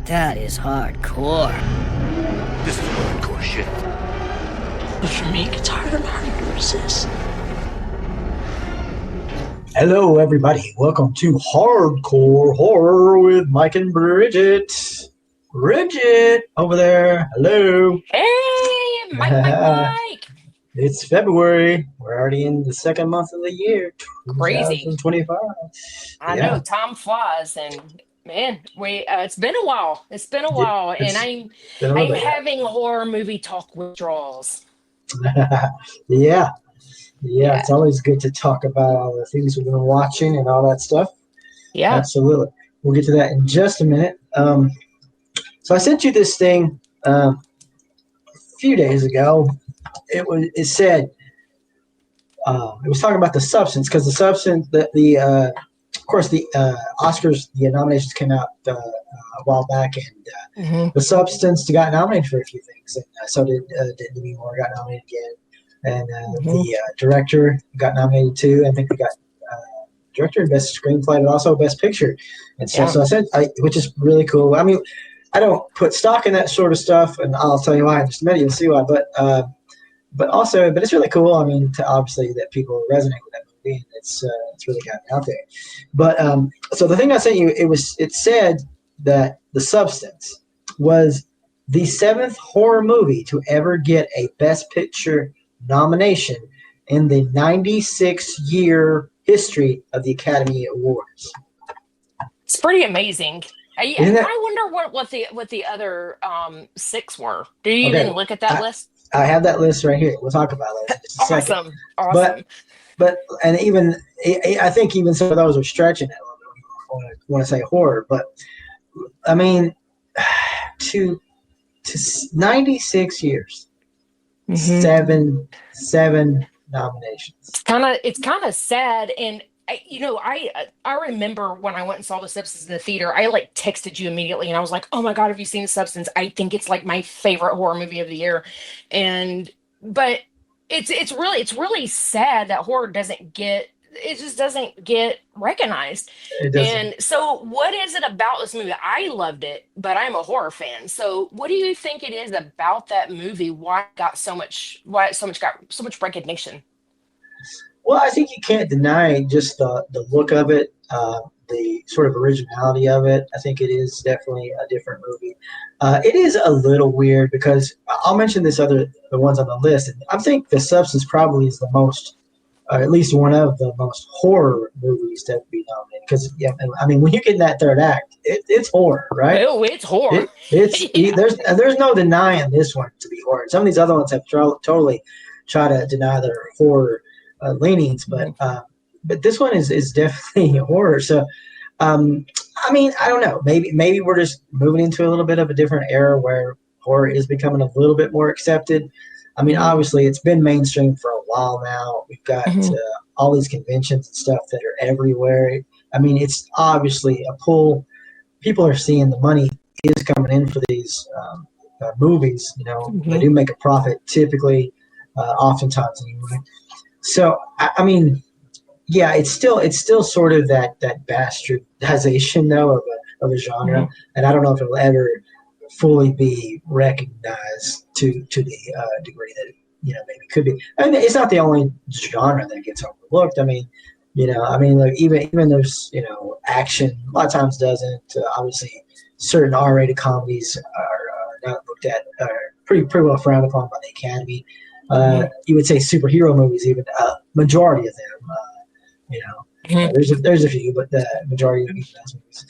That is hardcore. This is hardcore shit. But for me, it gets harder and harder to resist. Hello, everybody. Welcome to Hardcore Horror with Mike and Brigitte. Brigitte, over there. Hello. Hey, Mike. It's February. We're already in the second month of the year. Crazy. 2025. I know, time flies, and man, it's been a while. It's been a while, and I'm having horror movie talk withdrawals. Yeah, it's always good to talk about all the things we've been watching and all that stuff. Yeah, absolutely. We'll get to that in just a minute. So I sent you this thing a few days ago. It was talking about the substance, because the substance that of course the Oscars, the nominations came out a while back, and the substance got nominated for a few things, and so did Demi Moore got nominated again, and the director got nominated too. I think they got director and best screenplay, but also best picture, and so I said, which is really cool. I mean, I don't put stock in that sort of stuff, and I'll tell you why in just a minute. You'll see why, but it's really cool. I mean, obviously that people resonate with that movie, and it's really gotten out there. But so the thing I sent you, it said that The Substance was the 7th horror movie to ever get a Best Picture nomination in the 96-year history of the Academy Awards. It's pretty amazing. I wonder what the other 6 were. Do you even look at that list? I have that list right here. We'll talk about it. Awesome. But even I think even some of those are stretching it a little bit. I want to say horror, but I mean, to 96 years, seven nominations. It's kind of sad, and I remember when I went and saw The Substance in the theater, I texted you immediately, and I was like, "Oh my God, have you seen The Substance? I think it's like my favorite horror movie of the year." But it's really sad that horror doesn't get recognized. It doesn't. And so, what is it about this movie? I loved it, but I'm a horror fan. So, what do you think it is about that movie? Why it got so much recognition? Well, I think you can't deny just the look of it, the sort of originality of it. I think it is definitely a different movie. It is a little weird because I'll mention the ones on the list. And I think The Substance probably is the most, at least one of the most horror movies to be nominated. Because I mean, when you get in that third act, it's horror, right? Oh, it's horror. There's no denying this one to be horror. Some of these other ones have totally tried to deny their horror leanings, but this one is definitely horror. So I mean, I don't know, maybe we're just moving into a little bit of a different era where horror is becoming a little bit more accepted. I mean, obviously it's been mainstream for a while now. We've got all these conventions and stuff that are everywhere. I mean, it's obviously a pull. People are seeing the money is coming in for these movies. They do make a profit typically, oftentimes anyway. So I mean, yeah, it's still sort of that bastardization though of a genre, and I don't know if it'll ever fully be recognized to the degree that maybe could be. And it's not the only genre that gets overlooked. I mean, like even there's action a lot of times doesn't. Obviously, certain R-rated comedies are not looked at, pretty well frowned upon by the Academy. You would say superhero movies, even majority of them. There's a few, but the majority of those movies.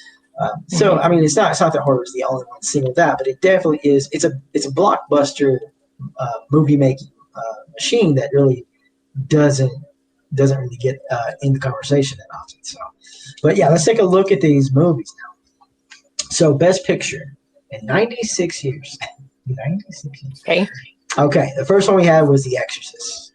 So I mean, it's not that horror is the only one singled out, but it definitely is. It's a blockbuster movie making machine that really doesn't really get in the conversation that often. So, but yeah, let's take a look at these movies now. So, Best Picture in 96 years. 96 years. Okay, the first one we had was The Exorcist.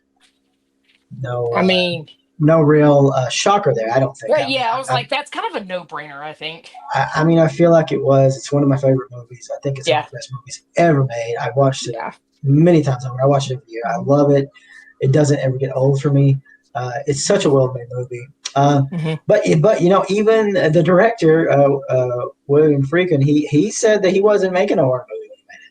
No real shocker there, I don't think. Right, I was like, that's kind of a no-brainer, I think. I mean, I feel like it was. It's one of my favorite movies. I think it's one of the best movies ever made. I've watched it many times over. I watch it every year. I love it. It doesn't ever get old for me. It's such a well-made movie. Mhm. But even the director, William Friedkin, he said that he wasn't making a horror movie when he made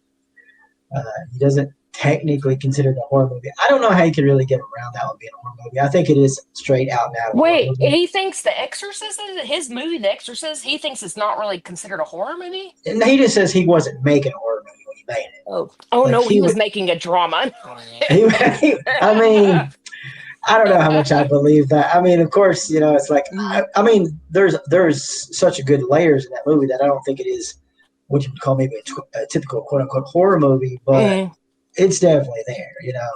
it. He doesn't technically consider it a horror movie. I don't know how you could really get around that one being a horror movie. I think it is straight out and out a horror Wait, movie. he thinks The Exorcist is his movie, The Exorcist. He thinks it's not really considered a horror movie. And he just says he wasn't making a horror movie when he made it. Oh Like no, he was would- making a drama. I mean, I don't know how much I believe that. I mean, of course, it's like I mean, there's such a good layers in that movie that I don't think it is what you would call maybe a typical quote unquote horror movie, but it's definitely there.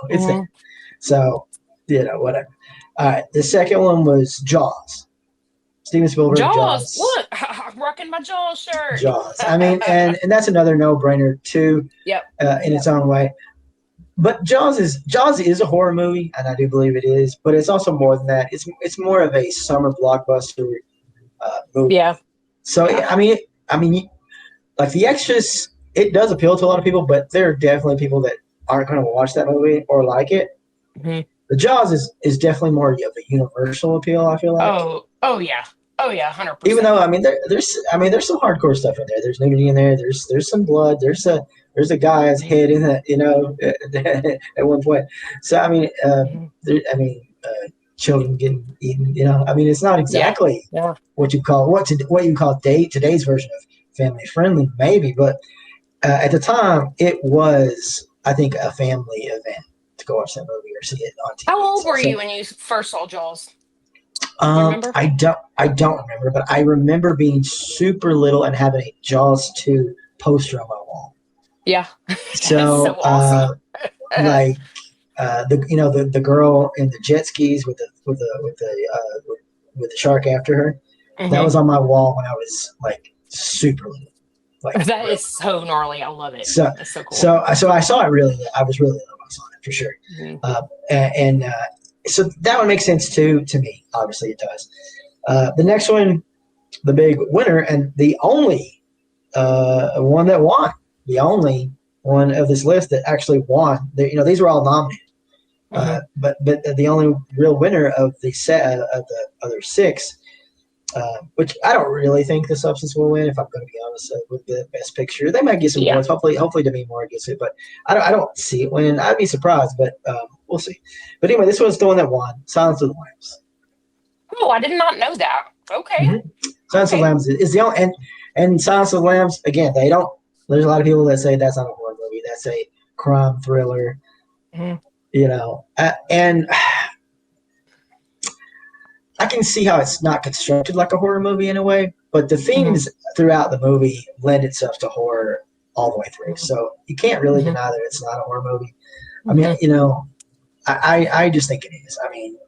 It's there. So whatever. All right, the second one was Jaws. Steven Spielberg. Jaws. Look, I'm rocking my Jaws shirt. Jaws. I mean, and that's another no-brainer too. Yep. In its own way. But Jaws is a horror movie, and I do believe it is. But it's also more than that. It's more of a summer blockbuster movie. Yeah. So I mean, like The Extras, it does appeal to a lot of people, but there are definitely people that aren't going to watch that movie or like it. Mm-hmm. The Jaws is definitely more of a universal appeal. I feel like. Oh yeah. 100%. Even though there's some hardcore stuff in there. There's nudity in there. There's some blood. There's a guy's head in that, at one point. So I mean, children getting eaten. I mean, it's not exactly what you call today's version of family friendly, maybe, but at the time it was, I think, a family event to go watch that movie or see it on TV. How old were you when you first saw Jaws? Remember? I don't remember, but I remember being super little and having a Jaws 2 poster on my wall. Yeah. So, awesome. the girl in the jet skis with the shark after her, that was on my wall when I was like super little. Like that is so gnarly. I love it. So that's so cool. So I saw it really. I was really little when I saw it for sure. So that one makes sense too to me. Obviously, it does. The next one, the big winner, and the only one that won, the only one of this list that actually won. These were all nominated, but the only real winner of the set of the other six, which I don't really think The Substance will win. If I'm going to be honest, with the Best Picture, they might get some awards. Hopefully, Demi Moore gets it, but I don't see it winning. I'd be surprised, but we'll see. But anyway, this was the one that won. Silence of the Lambs. Oh, I did not know that. Okay. Silence of the Lambs is the only, and Silence of the Lambs, again, they don't. There's a lot of people that say that's not a horror movie. That's a crime thriller. And I can see how it's not constructed like a horror movie in a way, but the themes throughout the movie lend itself to horror all the way through. So you can't really deny that it's not a horror movie. I mean, I just think it is. I mean,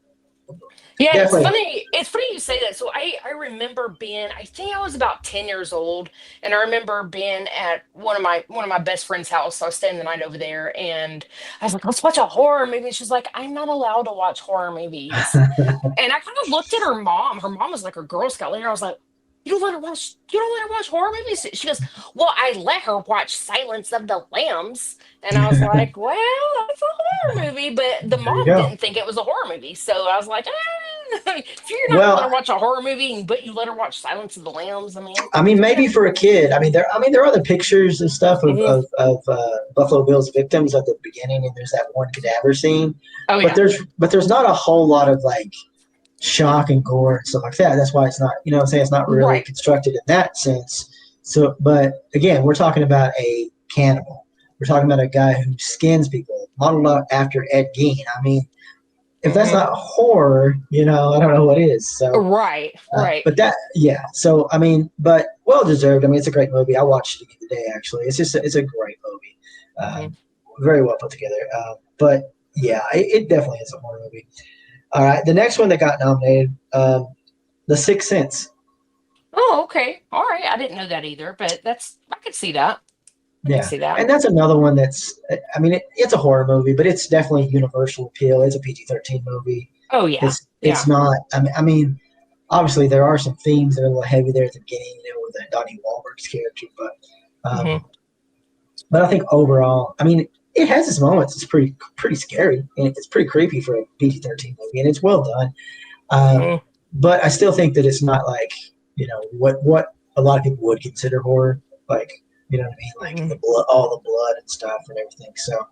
yeah, definitely. It's funny you say that. So I remember I think I was about 10 years old, and I remember being at one of my best friend's house. So I was staying the night over there, and I was like, let's watch a horror movie. And she's like, I'm not allowed to watch horror movies. And I kind of looked at her mom. Her mom was like her Girl Scout leader. I was like, you don't let her watch horror movies? She goes, well, I let her watch Silence of the Lambs. And I was like, well, that's a horror movie. But the mom didn't think it was a horror movie. So I was like, if you're not going to watch a horror movie, but you let her watch Silence of the Lambs, I mean, maybe for a kid. I mean, there are other pictures and stuff of Buffalo Bill's victims at the beginning, and there's that one cadaver scene. Oh, yeah. But there's not a whole lot of like shock and gore and stuff like that. That's why it's not, it's not really constructed in that sense. So, but again, we're talking about a cannibal. We're talking about a guy who skins people, modeled after Ed Gein. I mean, if that's not horror, I don't know what is. So right. But that, So I mean, but well deserved. I mean, it's a great movie. I watched it the other day. Actually, it's a great movie. Very well put together. But yeah, it definitely is a horror movie. All right, the next one that got nominated, The Sixth Sense. Oh, okay. All right. I didn't know that either, but I could see that. I can see that. And that's another one that's, I mean, it's a horror movie, but it's definitely universal appeal. It's a PG-13 movie. Oh, yeah. It's not, I mean, obviously there are some themes that are a little heavy there at the beginning, with Donnie Wahlberg's character, but I think overall, I mean, it has its moments. It's pretty scary, and it's pretty creepy for a PG-13 movie, and it's well done. But I still think that it's not like, what a lot of people would consider horror, like, you know what I mean, like the blood, all the blood and stuff and everything. So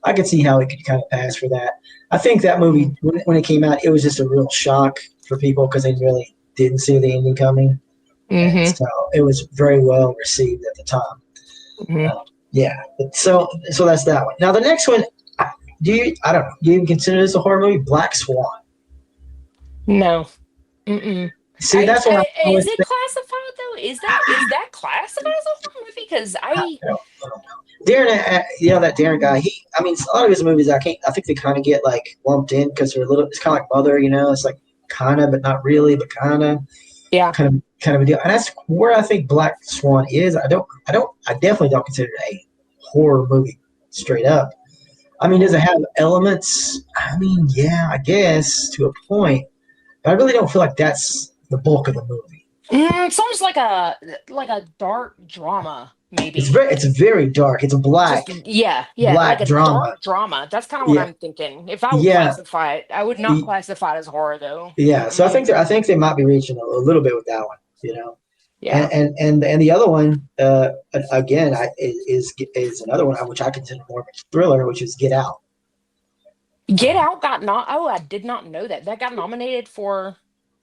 I could see how it could kind of pass for that. I think that movie, when it came out, it was just a real shock for people because they really didn't see the ending coming. And so it was very well received at the time. Yeah. So that's that one. Now the next one, I don't know. Do you even consider this a horror movie? Black Swan. No. See, that's what is it classified though? Is that classified as a horror movie? Because I don't know. Darren, that Darren guy. A lot of his movies, I think they kind of get like lumped in because they're a little. It's kind of like Mother, It's like kind of, but not really, but kind of. Yeah. Kind of a deal, and that's where I think Black Swan is. I definitely don't consider it a horror movie straight up. Does it have elements? Yeah, I guess to a point, but I really don't feel like that's the bulk of the movie. It's almost like a dark drama, maybe. It's very dark. It's a black, black like a drama. Dark drama. That's kind of what I'm thinking. If I would classify it, I would not classify it as horror, though. Yeah, so I think they might be reaching a little bit with that one, Yeah, and the other one, again, is another one which I consider more of a thriller, which is Get Out. Get Out got I did not know that got nominated for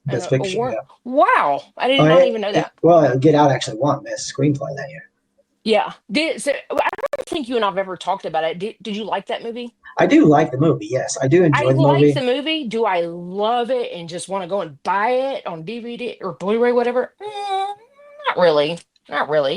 Best Picture. Award. Yeah. Wow, I did not even know that. Well, Get Out actually won Best Screenplay that year. Yeah, I don't think you and I've ever talked about it. Did you like that movie? I do like the movie. Yes, I do enjoy the movie. I like the movie. Do I love it and just want to go and buy it on DVD or Blu-ray, whatever? Not really.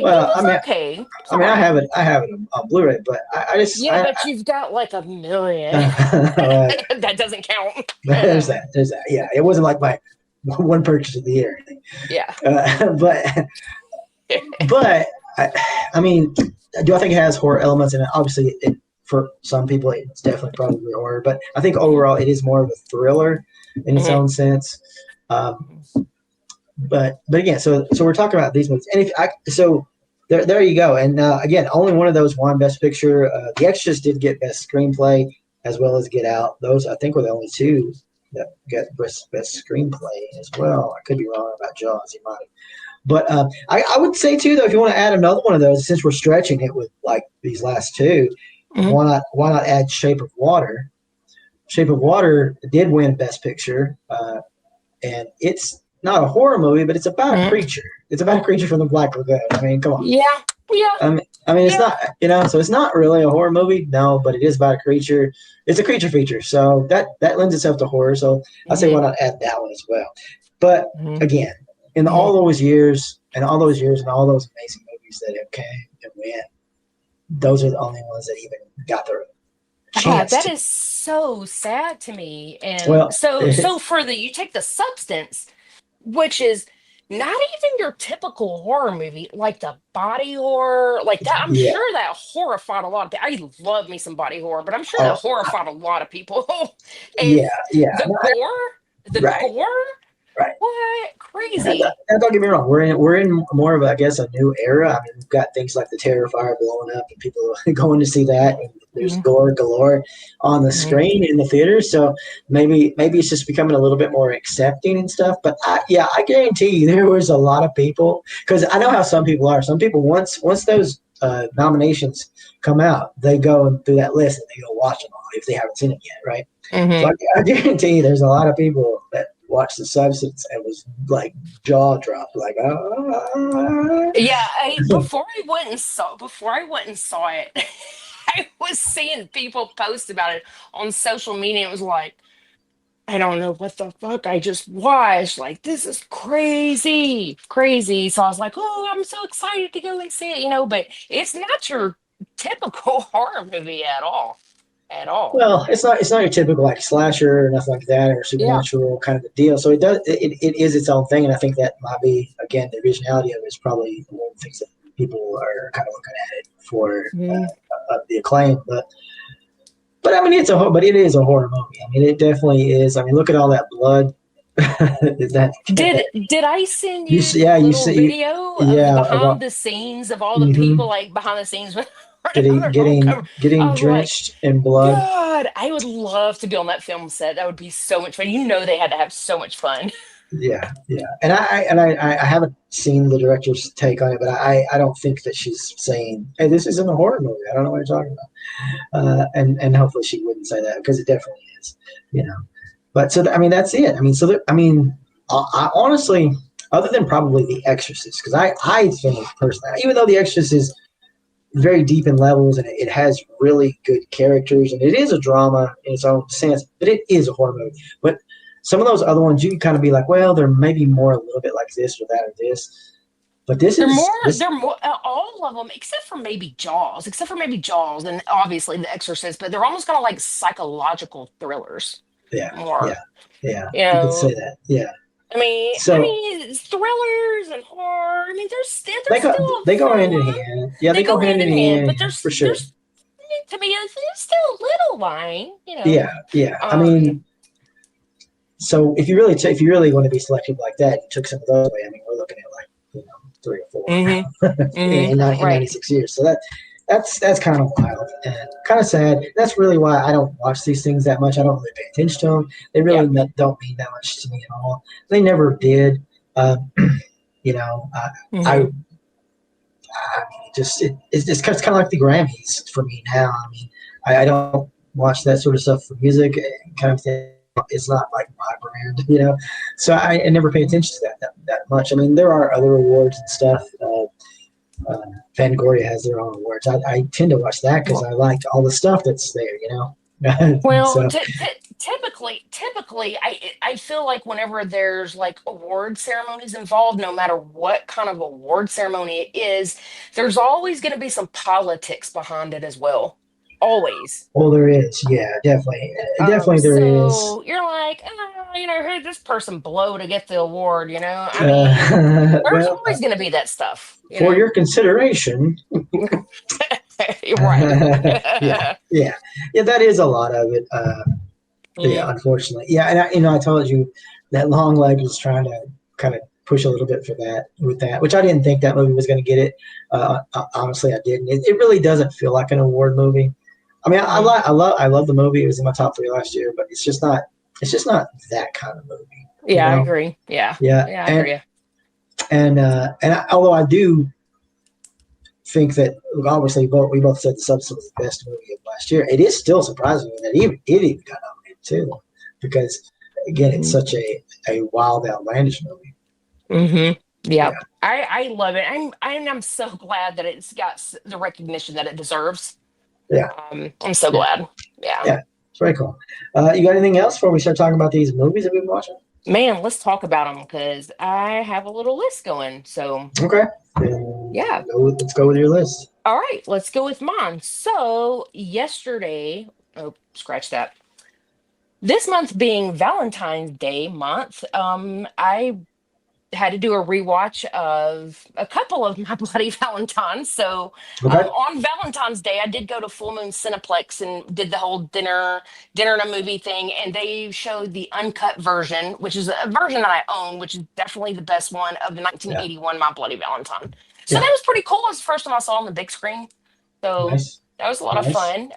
Well, okay. I have it on Blu-ray, but I just but you've got like a million. That doesn't count. There's that. Yeah, it wasn't like my one purchase of the year. Yeah. But do I think it has horror elements in it? Obviously, for some people, it's definitely probably horror. But I think overall, it is more of a thriller in its own sense. But again, so we're talking about these movies, and there you go. And again, only one of those won Best Picture. The Extras did get Best Screenplay as well as Get Out. Those I think were the only two that got Best Screenplay as well. I could be wrong about Jaws. You might have. But I would say too, though, if you want to add another one of those, since we're stretching it with like these last two, why not add Shape of Water? Shape of Water did win Best Picture, and it's not a horror movie, but it's about a creature. It's about a creature from the Black Lagoon. Come on. Yeah. It's not, so it's not really a horror movie, no, but it is about a creature. It's a creature feature, so that lends itself to horror. So I say why not add that one as well? But again, in all those years and all those amazing movies that have came and went, those are the only ones that even got their chance. That is so sad to me. And so you take The Substance, which is not even your typical horror movie, like the body horror, like that. I'm sure that horrified a lot of people. I love me some body horror, but I'm sure that horrified a lot of people. And the gore. Right. What? Crazy. And don't get me wrong. We're in more of, I guess, a new era. We've got things like the Terrifier blowing up and people going to see that. And there's gore galore on the screen in the theaters. So maybe it's just becoming a little bit more accepting and stuff. But I guarantee you there was a lot of people, because I know how some people are. Some people, once those nominations come out, they go through that list and they go watch them all if they haven't seen it yet, right? So I guarantee you there's a lot of people that watched The Substance and was like jaw dropped, like before I went and saw it, I was seeing people post about it on social media. It was like, I don't know what the fuck I just watched. Like, this is crazy. So I was like, oh, I'm so excited to go and see it, but it's not your typical horror movie at all. Well, it's not your typical like slasher or nothing like that, or supernatural kind of a deal. So it is its own thing, and I think that might be, again, the originality of it is probably one of the things that people are kind of looking at it for the acclaim. But it is a horror movie. It definitely is. Look at all that blood. Did I send you video? Behind the scenes of all the people, like behind the scenes running on their homecoming. I Getting was like, drenched in blood. God, I would love to be on that film set. That would be so much fun. You know, they had to have so much fun. Yeah, yeah. And I haven't seen the director's take on it, but I don't think that she's saying, "Hey, this isn't a horror movie. I don't know what you're talking about." And hopefully she wouldn't say that because it definitely is, you know. But so I mean that's it. I mean I honestly, other than probably The Exorcist, because I think personally, even though The Exorcist is very deep in levels and it has really good characters and it is a drama in its own sense, but it is a horror movie. But some of those other ones, you can kind of be like, well, they're maybe more a little bit like this or that or this. But They're more, all of them, except for maybe Jaws, and obviously The Exorcist, but they're almost kind of like psychological thrillers. Yeah, More, yeah. you You could know, say that. Yeah. I So mean, thrillers and horror. I mean, they there's go still a they go fine hand in line. hand. Yeah, They they go go hand hand in in hand, but hand for sure. there's to me, it's still a little line, you know. Yeah, yeah. I Um, mean, so if you really want to be selective like that, you took some of those away. I mean, we're looking at like 3 or 4 in right. 96 years. So that's kind of wild and kind of sad. That's really why I don't watch these things that much. I don't really pay attention to them. They really Yeah. don't mean that much to me at all. They never did. Um, you know, I it's kind of like the Grammys for me now. I mean, I don't watch that sort of stuff for music and kind of thing. It's not like my brand, you know. So I never pay attention to that much. I mean, there are other awards and stuff. Fangoria has their own awards. I tend to watch that because I liked all the stuff that's there, you know. Well, So typically, I feel like whenever there's like award ceremonies involved, no matter what kind of award ceremony it is, there's always going to be some politics behind it as well. Always. well, there is, yeah, definitely, definitely there is. So you're like, who this person blow to get the award? You know, I mean, there's Well, always going to be that stuff. for your consideration. Right. Yeah. That is a lot of it. Yeah, unfortunately, yeah, and I told you that Long Leg was trying to kind of push a little bit for that with that, which I didn't think that movie was going to get it. Honestly, I didn't. It really doesn't feel like an award movie. I mean, I love the movie. It was in my top 3 last year, but it's just not that kind of movie. Yeah, I agree. Yeah, I agree. And although I do think that obviously we both said The Substance was the best movie of last year, it is still surprising me that it even got nominated too, because again, it's such a wild, outlandish movie. Yeah, I love it. I'm so glad that it's got the recognition that it deserves. Yeah, I'm so glad. Yeah, it's very cool. You got anything else before we start talking about these movies that we've been watching? Man, let's talk about them because I have a little list going. So okay, yeah, let's go with your list. All right, let's go with mine. So yesterday, scratch that. This month being Valentine's Day month, I had to do a rewatch of a couple of my Bloody Valentines. So on Valentine's Day, I did go to Full Moon Cineplex and did the whole dinner and a movie thing. And they showed the uncut version, which is a version that I own, which is definitely the best one of the 1981 My Bloody Valentine. So that was pretty cool. It was the first time I saw it on the big screen. So that was a lot of fun.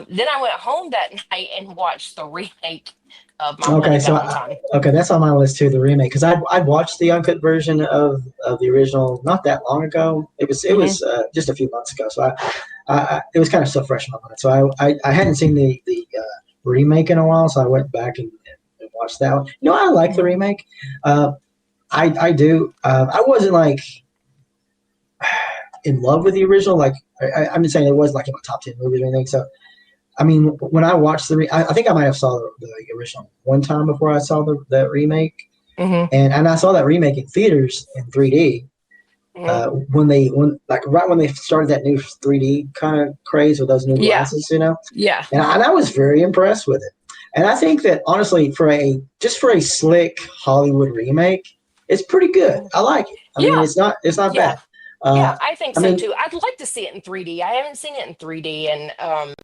Then I went home that night and watched the remake of My Bloody Valentine. That's on my list too, the remake, because I'd watched the uncut version of the original not that long ago. It was just a few months ago, so I it was kind of still fresh in my mind. So I hadn't seen the remake in a while, so I went back and watched that one. I like the remake. I do. I wasn't like in love with the original. Like I'm just saying it was like in my top 10 movies or anything. So I mean, when I watched I think I might have saw the original one time before I saw the remake, and I saw that remake in theaters in 3D. When they started that new 3D kind of craze with those new glasses, and I was very impressed with it. And I think that honestly, for a slick Hollywood remake, it's pretty good. I like it. I mean, it's not bad. I think so too. I'd like to see it in 3D. I haven't seen it in 3D, and I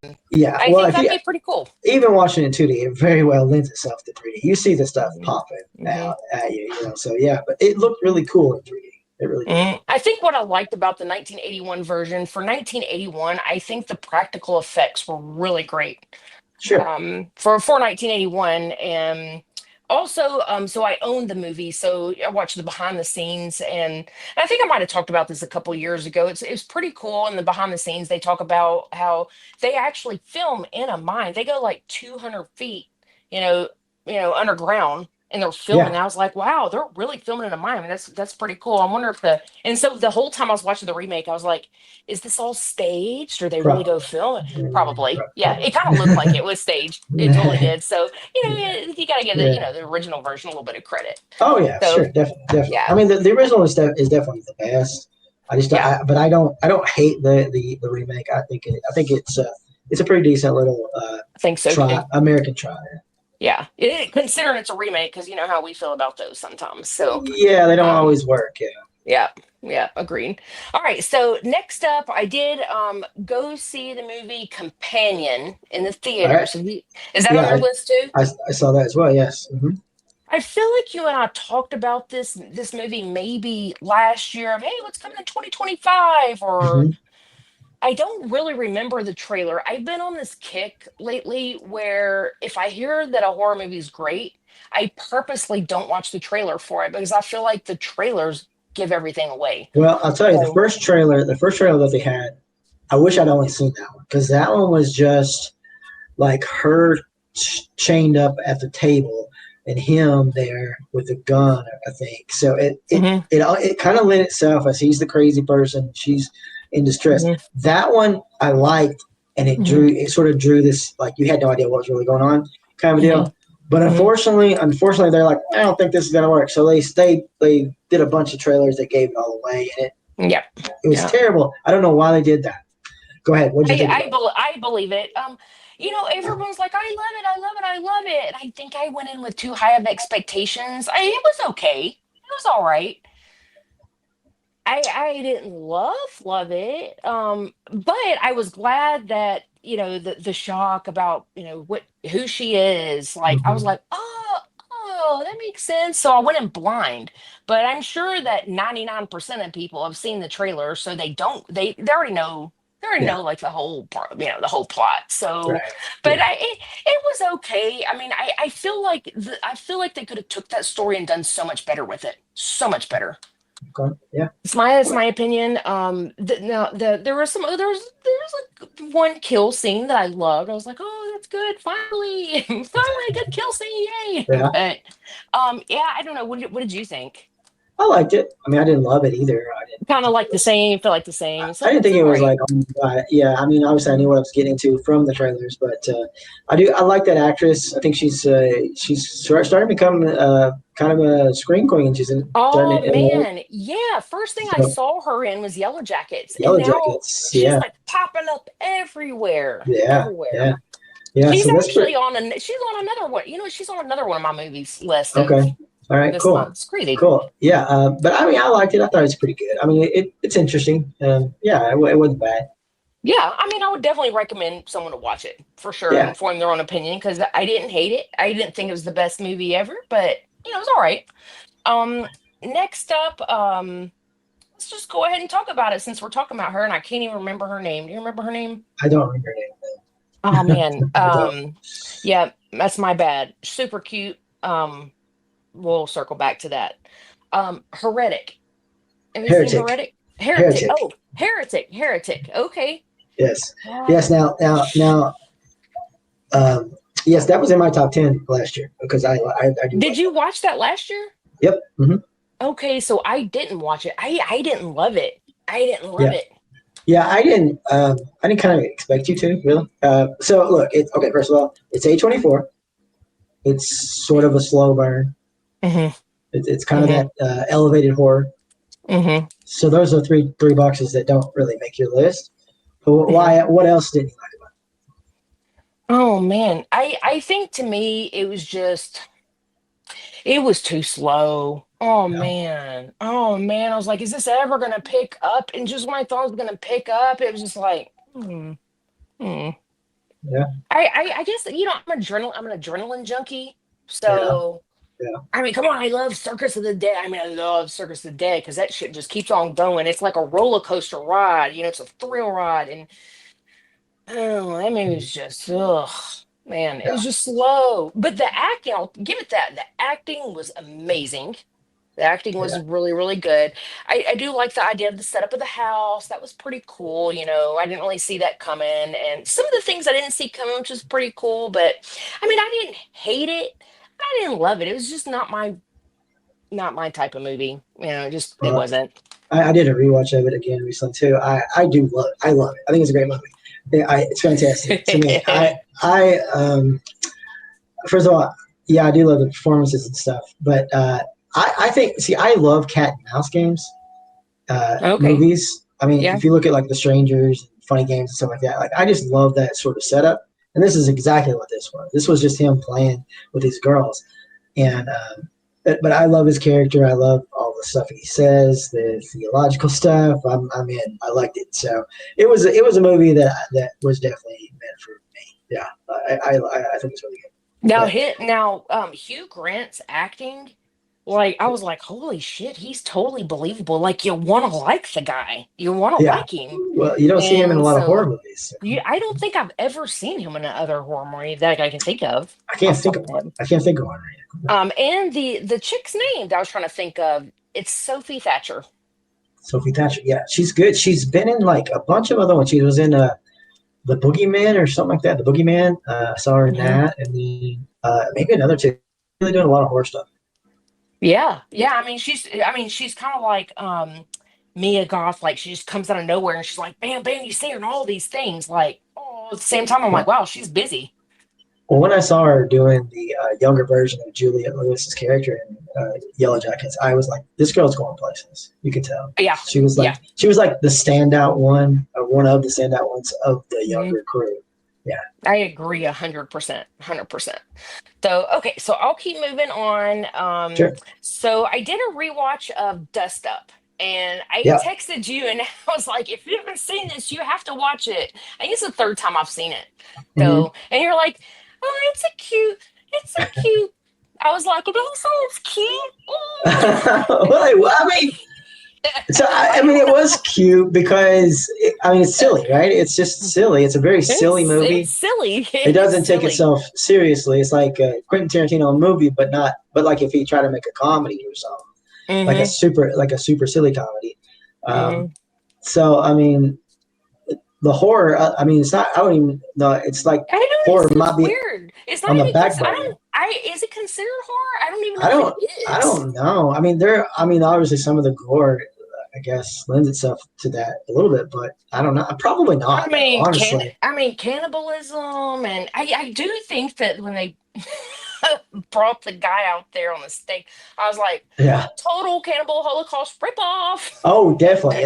think that'd be pretty cool. Even watching it in 2D, it very well lends itself to 3D. You see the stuff popping out at you, So but it looked really cool in 3D. It really did. I think what I liked about the 1981 version, for 1981, I think the practical effects were really great. Sure. For 1981. And also, so I owned the movie, so I watched the behind the scenes, and I think I might have talked about this a couple years ago. It's pretty cool. In the behind the scenes, they talk about how they actually film in a mine. They go like 200 feet, you know, underground. And they're filming. Yeah. I was like, "Wow, they're really filming in a mine." I mean, that's pretty cool. I wonder if the and so the whole time I was watching the remake, I was like, "Is this all staged, or they really Probably. go film it?" Probably. Yeah, Probably. it kind of looked like it was staged. It totally did. So, you got to give Yeah. the original version a little bit of credit. Oh yeah, So, sure, definitely, definitely. I yeah, mean, the original is definitely the best. yeah, But I don't hate the remake. I think it's a pretty decent little I think so too. American try. Yeah, considering it's a remake, because you know how we feel about those sometimes. So, Yeah, they don't um, always work. Yeah. yeah, yeah, agreed. All right, so next up, I did go see the movie Companion in the All right. theaters. Is that on Yeah, your list too? I saw that as well. Yes. I feel like you and I talked about this movie maybe last year of, hey, what's coming in 2025, or Hmm. I don't really remember the trailer. I've been on this kick lately where if I hear that a horror movie is great, I purposely don't watch the trailer for it because I feel like the trailers give everything away. Well, I'll tell you, So, the first trailer that they had, I wish I'd only seen that one because that one was just like her chained up at the table and him there with a gun, I think. So mhm, it kind of lent itself as he's the crazy person, she's in distress. mhm, That one I liked, and mhm, it sort of drew this like you had no idea what was really going on kind of a mhm, deal. But mhm. unfortunately, they're like, I don't think this is gonna work. So they did a bunch of trailers that gave it all away, and Yep. it was Yeah. terrible. I don't know why they did that. Go ahead. What did you think about it? I believe it. Everyone's like, I love it, I love it, I love it. And I think I went in with too high of expectations. It was okay. It was all right. I didn't love it. But I was glad that, the shock about, who she is. Like I was Mhm. like, oh, that makes sense. So I went in blind. But I'm sure that 99% of people have seen the trailer, so they already know. They already Yeah. know like the whole the whole plot. So, Right. but Yeah. it was okay. I mean, I feel like they could have took that story and done so much better with it. So much better. Okay. Yeah. It's my opinion. Now there was like one kill scene that I loved. I was like, oh, that's good. Finally, finally a good kill scene, yay! Yeah. But yeah, I don't know. What did you think? I liked it. I mean, I didn't love it either. Kind of like the same. Feel like the same. I So didn't it's think all it was right. like, yeah. I mean, obviously, I knew what I was getting to from the trailers, but I do. I like that actress. I think starting to become kind of a screen queen. Starting Oh to man, yeah. First thing I so saw her in was Yellow Jackets, and Yellow now Jackets. she's Yeah. like popping up everywhere, Yeah. everywhere. Yeah. Yeah. She's So that's actually pretty she's on another one. She's on another one of my movies list of okay. All right. this Cool. month. It's crazy. Cool. Yeah. But I mean, I liked it. I thought it was pretty good. I mean, it's interesting. Yeah. It wasn't bad. Yeah, I mean, I would definitely recommend someone to watch it for sure Yeah. and form their own opinion because I didn't hate it. I didn't think it was the best movie ever, but it was all right. Um, Next up, let's just go ahead and talk about it since we're talking about her and I can't even remember her name. Do you remember her name? I don't remember her Oh man. name. I don't. Yeah, that's my bad. Super cute. We'll circle back to that. Heretic. Have you seen Heretic. Heretic? Heretic. Heretic. Oh, Heretic. Heretic. Okay. Yes. Uh, Yes. Now. Um, yes, that was in my top 10 last year because I do did like you that. watch that last year? Yep. Okay, so I didn't watch it. I didn't love it. I didn't love Yeah. it. Yeah. I didn't kind of expect you to really. So look, it's okay. First of all, it's A24. It's sort of a slow burn. Hmm. It's kind of Hmm. that elevated horror. Hmm. So those are three boxes that don't really make your list. But Hmm. why? What else didn't you like Oh man, I think to me it was too slow. about it? Oh man, I was like, is this ever gonna pick up? And just when I thought it was gonna pick up, it was just like, hmm. Yeah. I guess I'm an adrenaline junkie, Yeah. so I mean, come on, I love Circus of the Dead. I mean, I love Circus of the Dead because that shit just keeps on going. It's like a roller coaster ride, it's a thrill ride. And oh, that movie was just, ugh, man, it Yeah. was just slow. But the acting, I'll give it that. The acting was amazing. The acting was Yeah. really, really good. I do like the idea of the setup of the house. That was pretty cool. I didn't really see that coming. And some of the things I didn't see coming, which was pretty cool. But I mean, I didn't hate it. I didn't love it. It was just not my type of movie. Just it Well, wasn't. I did a rewatch of it again recently too. I do love it. I love it. I think it's a great movie. Yeah, it's fantastic to me. First of all, yeah, I do love the performances and stuff, but I think, see, I love cat and mouse games, Okay. movies. I mean, Yeah. if you look at like The Strangers, Funny Games, and stuff like that, like I just love that sort of setup. And this is exactly what this was. This was just him playing with these girls, and but I love his character. I love all the stuff he says, the theological stuff. I'm in. I liked it. So it was a movie that was definitely meant for me. Yeah, I think it's really good. Now But hit now Hugh Grant's acting, like I was like, holy shit, he's totally believable. Like you want to like the guy. You want to yeah, like him. well, you don't see him in a And lot of horror so movies. I don't think I've ever seen him in another horror movie that I can think of I can't off the think top of of my one. head. I can't think of one right now. And the chick's name that I was trying to think of, it's Sophie Thatcher. Sophie Thatcher. Yeah, she's good. She's been in like a bunch of other ones. She was in The Boogeyman or something like that. The Boogeyman. I saw her in Mhm. that, and then maybe another two. Really doing a lot of horror stuff. Yeah, yeah. I mean, she's kind of like Mia Goth. Like she just comes out of nowhere and she's like, bam, bam. You see her in all these things. Like, oh, at the same time, I'm like, wow, she's busy. Well, when I saw her doing the younger version of Juliette Lewis's character in Yellow Jackets, I was like, "This girl's going places." You could tell. Yeah, yeah. She was like the standout one, or one of the standout ones of the Mhm. younger crew. Yeah, I agree 100%, 100%. So, okay, so I'll keep moving on. sure. So I did a rewatch of Dust Up, and I Yeah. texted you, and I was like, if you haven't seen this, you have to watch it. I think it's the third time I've seen it. Hmm. So, and you're like, oh, it's a cute. I was like, it also is cute. Well, I mean, so I mean, it was cute because it's silly, right? It's just silly. It's a very silly It's movie. silly. It It is doesn't take silly. itself seriously. It's like a Quentin Tarantino movie, but not. But like if he tried to make a comedy or something, Hmm. like a super silly comedy. Um, Hmm. so I mean, the horror. I mean, it's not. I don't even know. It's like I know horror it's might be weird. It's not on the even. back I burner. don't. Is it considered horror? I don't even I know if it don't. I is. don't know. I mean, obviously, some of the gore, I guess, lends itself to that a little bit, but I don't know. Probably I not, though. mean, Honestly. cannibalism, and I do think that when they brought the guy out there on the stake, I was like, Yeah. total cannibal Holocaust ripoff. Oh, definitely.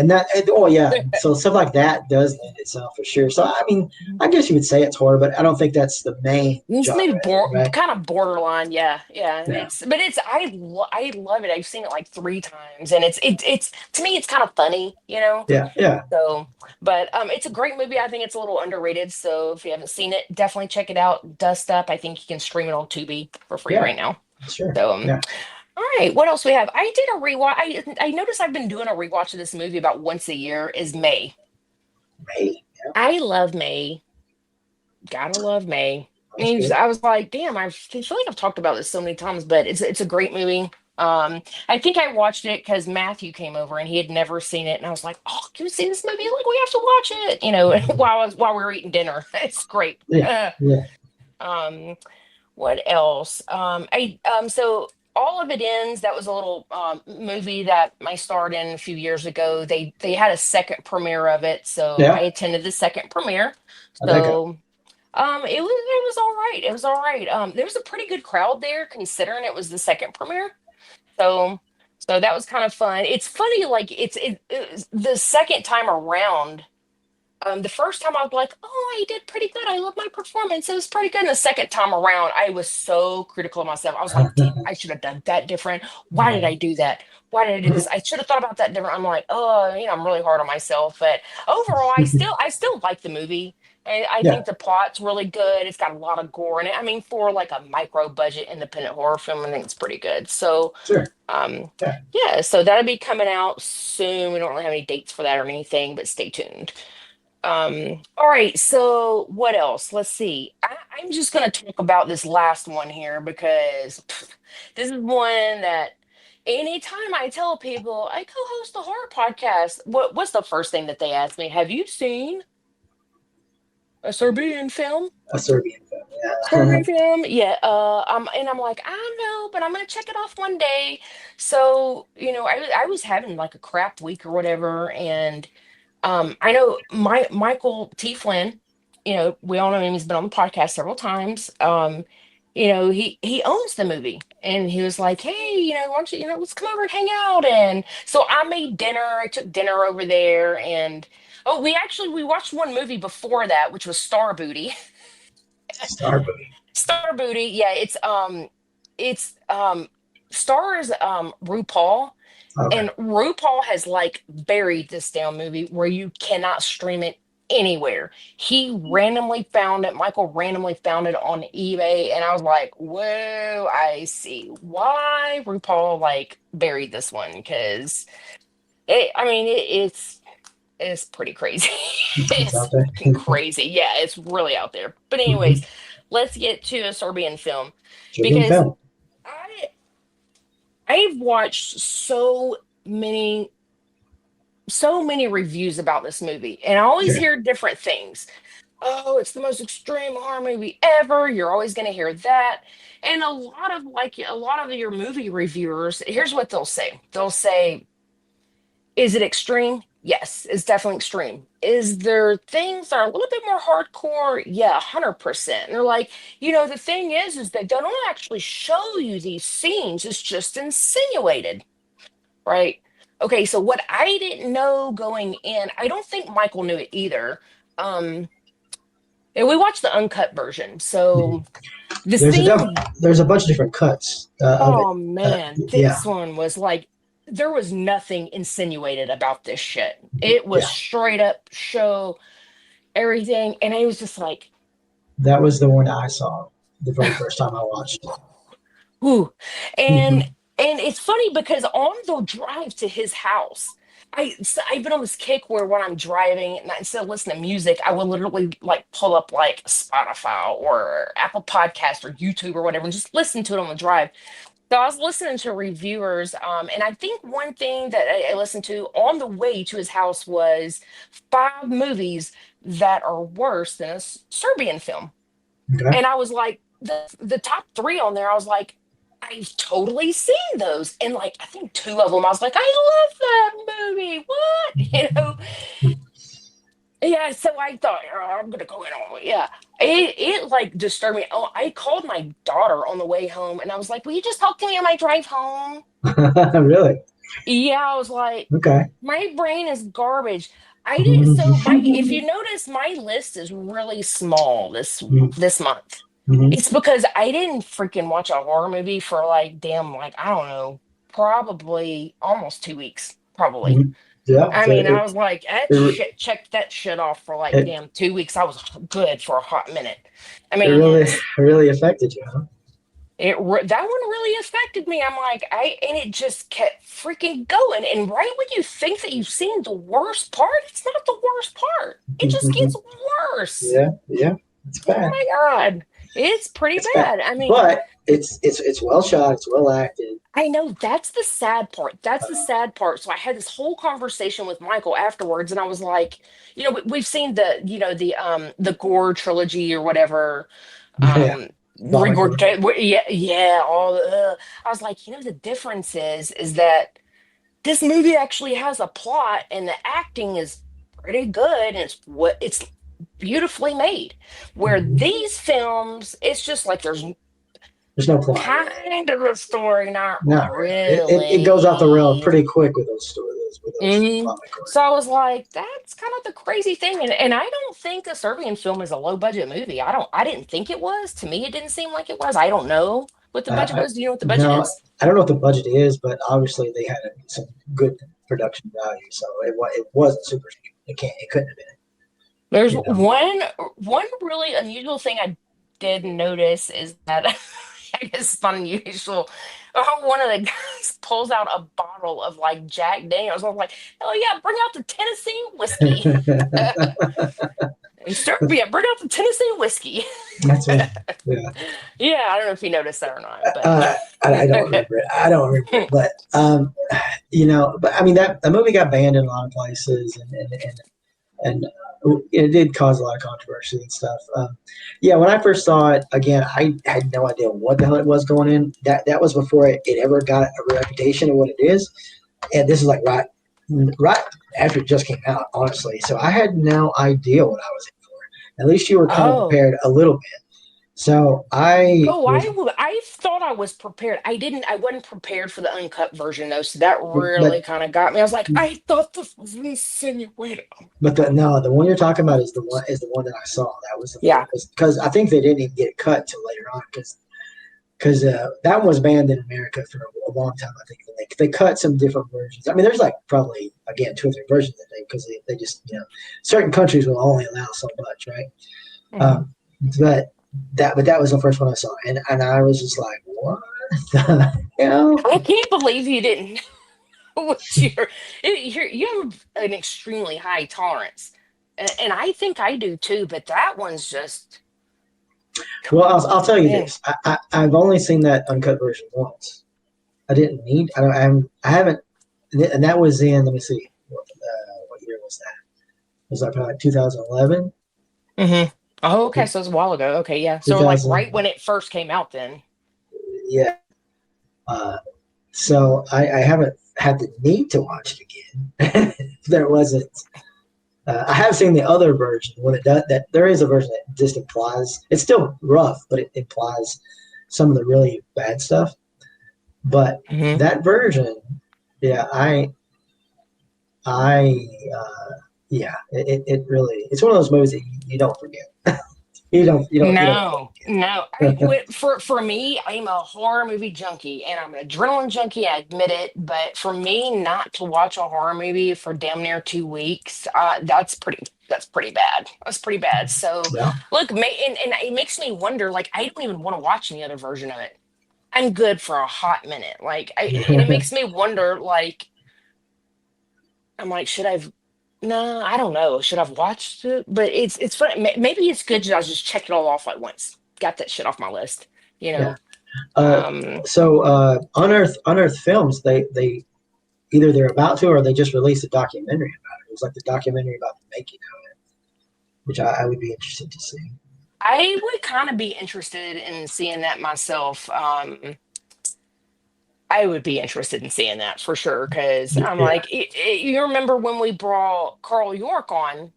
Oh, yeah. So stuff like that does lend itself for sure. So, I mean, I guess you would say it's horror, but I don't think that's the main It's genre, maybe right? kind of borderline, yeah, yeah. Yeah. I love it. I've seen it like 3 times, and it's to me it's kind of funny. Yeah. Yeah. So, but it's a great movie. I think it's a little underrated. So if you haven't seen it, definitely check it out. Dust Up. I think you can stream it on Tubi for free Yeah. right now. Sure. So, Yeah. all right, what else we have? I did a rewatch. I noticed I've been doing a rewatch of this movie about once a year. Is May. Hey, I love May. Gotta love May. I that's mean, good. I was like, damn, I feel like I've talked about this so many times, but it's a great movie. I think I watched it because Matthew came over and he had never seen it, and I was like, "Oh, can you see this movie? Like, we have to watch it." While we were eating dinner. It's great. Yeah. Yeah. Um, what else? So All of It Ends. That was a little movie that I starred in a few years ago. They had a second premiere of it, so I Yeah. attended the second premiere. I think. So it was all right. It was all right. There was a pretty good crowd there considering it was the second premiere. So that was kind of fun. It's funny, like it's the second time around. The first time I was like, "Oh, I did pretty good. I love my performance. It was pretty good." And the second time around, I was so critical of myself. I was like, "Damn, I should have done that different. Why did I do that? Why did I do this? I should have thought about that different." I'm like, "Oh, I'm really hard on myself." But overall, I still like the movie. I Yeah, think the plot's really good. It's got a lot of gore in it. I mean, for like a micro budget independent horror film, I think it's pretty good. So, sure. um, Yeah. yeah, so that'll be coming out soon. We don't really have any dates for that or anything, but stay tuned. All right, so what else? Let's see. I'm just gonna talk about this last one here because this is one that anytime I tell people I co-host a horror podcast, what's the first thing that they ask me? Have you seen a Serbian film? A Serbian film. Yeah. Serbian film? Yeah. I'm like, I don't know, but I'm gonna check it off one day. So, I was having like a crap week or whatever, and I know Michael T. Flynn, we all know him. He's been on the podcast several times. He owns the movie, and he was like, "Hey, why don't you, let's come over and hang out." And so I made dinner. I took dinner over there, and oh, we watched one movie before that, which was Star Booty. Starbury. Star Booty, yeah, it's stars RuPaul. Okay. And RuPaul has like buried this damn movie where you cannot stream it anywhere. He randomly found it. Michael randomly found it on eBay, and I was like, "Whoa! I see why RuPaul like buried this one because it's pretty crazy. It's It's out there. fucking crazy. Yeah, it's really out there. But Mhm. anyways, let's get to a Serbian film Serbian because film. I I've watched many so many reviews about this movie, and I always Sure. hear different things. Oh, it's the most extreme horror movie ever. You're always going to hear that. And a lot of your movie reviewers, here's what they'll say. They'll say, "Is it extreme? Yes, it's definitely extreme. Is there things that are a little bit more hardcore? Yeah, 100%." And they're like, the thing is that they don't actually show you these scenes. It's just insinuated, right? Okay, so what I didn't know going in, I don't think Michael knew it either. Um, and we watched the uncut version. Mhm. So the There's a scene, there's a bunch of different cuts of it. oh man, Yeah. this one was like there was nothing insinuated about this shit. It was Yeah. straight up show everything, and I was just like, That was the one I saw the very first time I watched it. ooh. And Hmm. and it's funny because on the drive to his house, I've been on this kick where when I'm driving and instead of listening to music, I will literally like pull up like Spotify or Apple Podcast or YouTube or whatever and just listen to it on the drive. So I was listening to reviewers, and I think one thing that I listened to on the way to his house was 5 movies that are worse than a Serbian film. Okay. And I was like, the top three on there, I was like, I've totally seen those. And like, I think two of them, I was like, I love that movie. What? Yeah. So I thought, "Oh, I'm gonna go in on it." Yeah. It like disturbed me. Oh, I called my daughter on the way home, and I was like, "Will you just talk to me on my drive home?" Really? Yeah, I was like, Okay. my brain is garbage. I didn't. So my, if Mhm. you notice, my list is really small this month. Mhm. It's because I didn't freaking watch a horror movie for like damn, like I don't know, probably almost 2 weeks. Probably. Mhm. Yeah. I So mean, I was like, that it, shit, check that shit off for like it, damn 2 weeks. I was good for a hot minute. I it mean, really it's really affected you, huh? that one really affected me. I'm like, and it just kept freaking going. And right when you think that you've seen the worst part, it's not the worst part. It just gets worse. Yeah. Yeah. It's Oh bad. my God. It's pretty It's bad. bad. I mean, But it's well shot. It's well acted. I know that's the sad part. That's the sad part. So I had this whole conversation with Michael afterwards, and I was like, we've seen the Gore trilogy or whatever. Yeah. Vomit Gore. Yeah, yeah. I was like, the difference is that this movie actually has a plot, and the acting is pretty good, and it's beautifully made. Where Mhm. these films, it's just like there's There's no plot. kind of a story, not Not really. It goes off the rail really. pretty quick with those stories, with those Mhm. vomit Gore. So I was like, that's kind of the crazy thing. And I don't think a Serbian film is a low budget movie. I didn't think it was. To me, it didn't seem like it was. I don't know what the budget was. Do you know what the budget No, is? I don't know what the budget is, but obviously they had some good production value, so it wasn't super cheap. It couldn't have been. There's You know. one really unusual thing I did notice is that I guess it's not unusual. One of the guys pulls out a bottle of like Jack Daniels. I was like, "Oh yeah, bring out the Tennessee whiskey." In Serbia, bring out the Tennessee whiskey. That's what. Yeah. Yeah, I don't know if you noticed that or not, but I don't remember it. I don't remember it, but but I mean that movie got banned in a lot of places, and it did cause a lot of controversy and stuff. Yeah, when I first saw it, again, I had no idea what the hell it was going in. That was before it ever got a reputation of what it is, and this is like right after it just came out, honestly. So I had no idea what I was in for. At least you were kind of oh. prepared a little bit. So I Oh, was, I thought I was prepared. I wasn't prepared for the uncut version though, so that but really kind of got me. I was like, I thought this was insinuated. but the one you're talking about is the one that I saw. That was Yeah. because I think they didn't even get it cut till later on because that was banned in America for a long time. I think they cut some different versions. I mean, there's like probably again 2 or 3 versions that because they just certain countries will only allow so much, right? Mhm. But that was the first one I saw, and I was just like, what the hell? I can't believe you didn't know what you have an extremely high tolerance, and I think I do too. But that one's just, Well, I'll tell you man. this. I've only seen that uncut version once. I didn't need. I haven't. And that was in. Let me see. What year was that? Was that probably like 2011? Hmm. Oh, okay, so it was a while ago. Okay, yeah. So like 2000. right when it first came out, then. Yeah. Uh, so I haven't had the need to watch it again. There wasn't. I have seen the other version when it does that. There is a version that just implies it's still rough, but it implies some of the really bad stuff. But Hmm. that version, yeah, I, yeah, it really, it's one of those movies that you don't forget. You don't No, no. forget. For me, I'm a horror movie junkie and I'm an adrenaline junkie. I admit it, but for me, not to watch a horror movie for damn near 2 weeks, that's pretty bad. That's pretty bad. So, Yeah. look, and it makes me wonder. Like, I don't even want to watch any other version of it. I'm good for a hot minute. And it makes me wonder. Like, I'm like, should I've? No, I don't know. Should I've watched it? But it's fun. Maybe it's good that I was just check it all off at once. Got that shit off my list. You Yeah. know. Uh, Um. so Unearth Films, they either they're about to or they just released a documentary about it. It was like the documentary about the making of it, which I would be interested to see. I would kind of be interested in seeing that myself. I would be interested in seeing that for sure because I'm Yeah. like, you remember when we brought Carl York on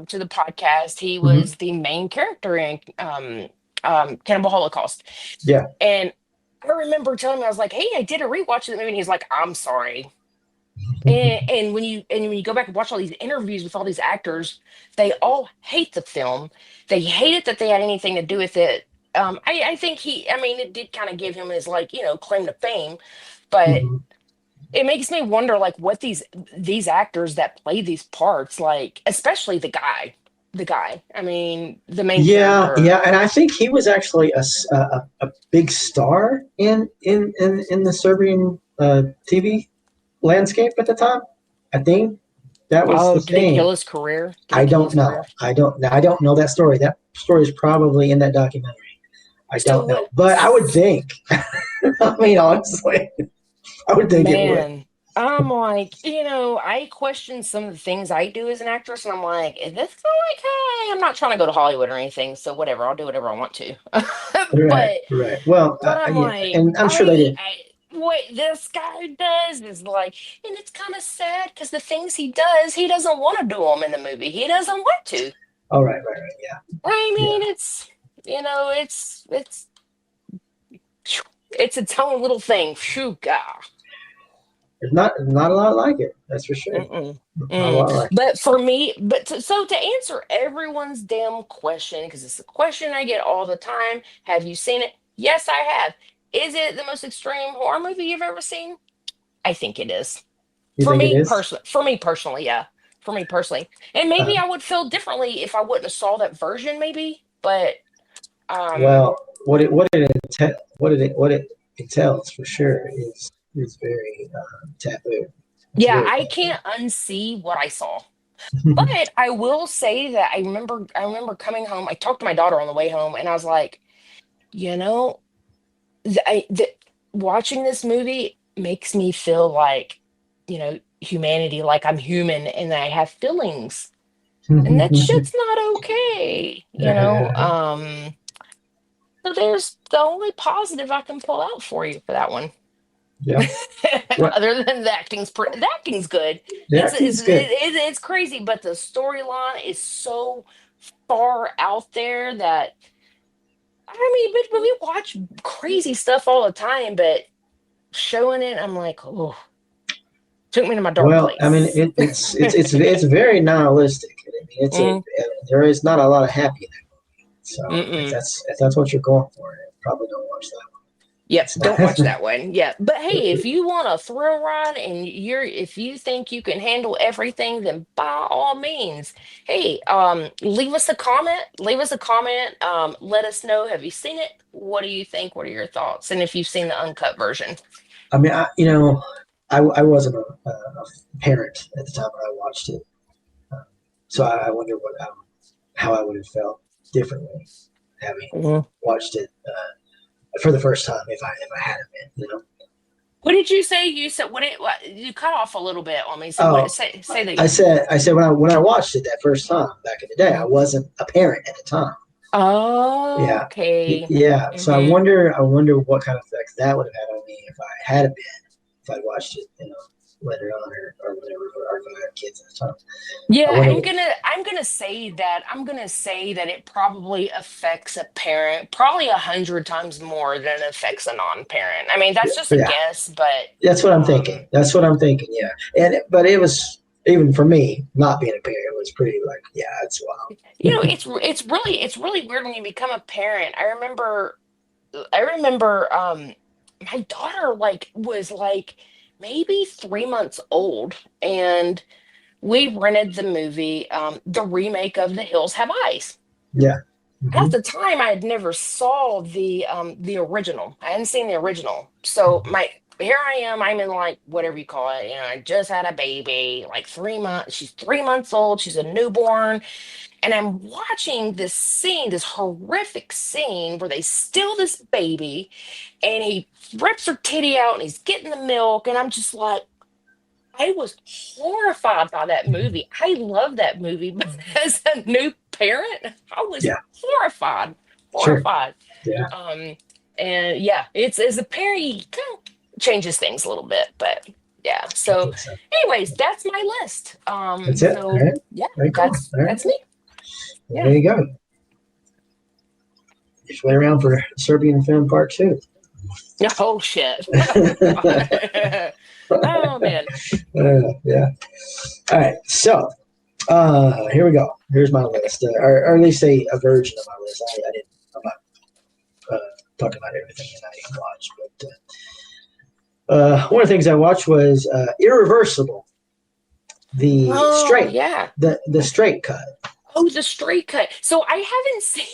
to the podcast? He Hmm. was the main character in Cannibal Holocaust. Yeah. And I remember telling him, I was like, "Hey, I did a rewatch of the movie," and he's like, "I'm sorry." And when you go back and watch all these interviews with all these actors, they all hate the film. They hate it that they had anything to do with it. I think I mean, it did kind of give him his like claim to fame, but Hmm. it makes me wonder like what these actors that play these parts like, especially the guy. I mean, the main Yeah, character. yeah, and I think he was actually a big star in the Serbian TV landscape at the time. I think that was Oh, the did it kill thing. his career? Did I it kill don't his know. career? I don't know that story. That story is probably in that documentary. I So don't know, what? but I would think. I mean, honestly, I would think it would. Man, I'm like, I question some of the things I do as an actress, and I'm like, is this kind of like, hey, I'm not trying to go to Hollywood or anything, so whatever, I'll do whatever I want to. Right, but right. Well, but I'm yeah, like, and I'm sure they did. what this guy does is like, and it's kind of sad because the things he does, he doesn't want to do them in the movie. He doesn't want to. Oh, right. Yeah, I yeah. mean, it's its own little thing. Phew, God. There's not a lot like it. That's for sure. Mm-mm. Not a lot like it. But for me, so to answer everyone's damn question, because it's a question I get all the time, have you seen it? Yes, I have. Is it the most extreme horror movie you've ever seen? I think it is. You think it is? For me personally, yeah. for me personally. And maybe I would feel differently if I wouldn't have saw that version, maybe. But Well, what it entails for sure is very taboo. It's yeah, very I taboo. can't unsee what I saw. But I will say that I remember coming home. I talked to my daughter on the way home, and I was like, you know, watching this movie makes me feel like, humanity, like I'm human and I have feelings, and that shit's not okay. So there's the only positive I can pull out for you for that one. Yeah. Well, Other than the acting's good. the acting's good. It's crazy, but the storyline is so far out there that but we watch crazy stuff all the time, but showing it, I'm like, oh, took me to my dark Well, I mean, place. it's very nihilistic. I mean, Mm, there is not a lot of happy in that movie. So mm-mm. if that's what you're going for, probably don't watch that one. Yep, It's don't watch not. that one. Yeah, but hey, if you want a thrill ride and if you think you can handle everything, then by all means, hey, leave us a comment. Leave us a comment. Let us know. Have you seen it? What do you think? What are your thoughts? And if you've seen the uncut version. I mean, I wasn't a parent at the time when I watched it, so I wonder how I would have felt differently having Mhm. watched it for the first time if I hadn't been. What did you say? You said what you cut off a little bit on me. So what? Oh, Say that I again. said when I watched it that first time back in the day, I Mhm. wasn't a parent at the time. Oh, Yeah, okay. yeah. So Hmm. I wonder what kind of effects that would have had on me if I had been, if I watched it, later on or whatever, or if I had kids at the time. I Yeah, wonder. I'm gonna say that it probably affects a parent probably 100 times more than it affects a non-parent. I mean, that's just a Yeah, guess, but that's what I'm thinking. um, That's what I'm thinking. Yeah, but it was even for me not being a parent. It was pretty like, yeah, it's wild. it's really weird when you become a parent. I remember my daughter was maybe 3 months old, and we rented the movie, the remake of The Hills Have Eyes. Yeah. At Hmm. the time, I had never saw the original. I hadn't seen the original. So my here I am, I'm in like whatever you call it. I just had a baby, like 3 months. She's 3 months old, she's a newborn. And I'm watching this scene, this horrific scene where they steal this baby and he rips her titty out and he's getting the milk. And I'm just like, I was horrified by that movie. I love that movie, but as a new parent, I was Yeah. horrified, Sure. horrified. Yeah. Um, and yeah, it's as a parent, you kind of changes things a little bit, but yeah. I So, think so. anyways, that's my list. That's it. All So right. yeah, Very cool. that's All right. that's me. Well, Yeah. there you go. Just wait around for Serbian Film Part 2. Oh shit. Oh man. Yeah. All right. So here we go. Here's my list, or at least a version of my list. I'm not talking about everything that I watched, but one of the things I watched was Irreversible, the Oh straight, yeah. the straight cut. Oh, the straight cut. So I haven't seen.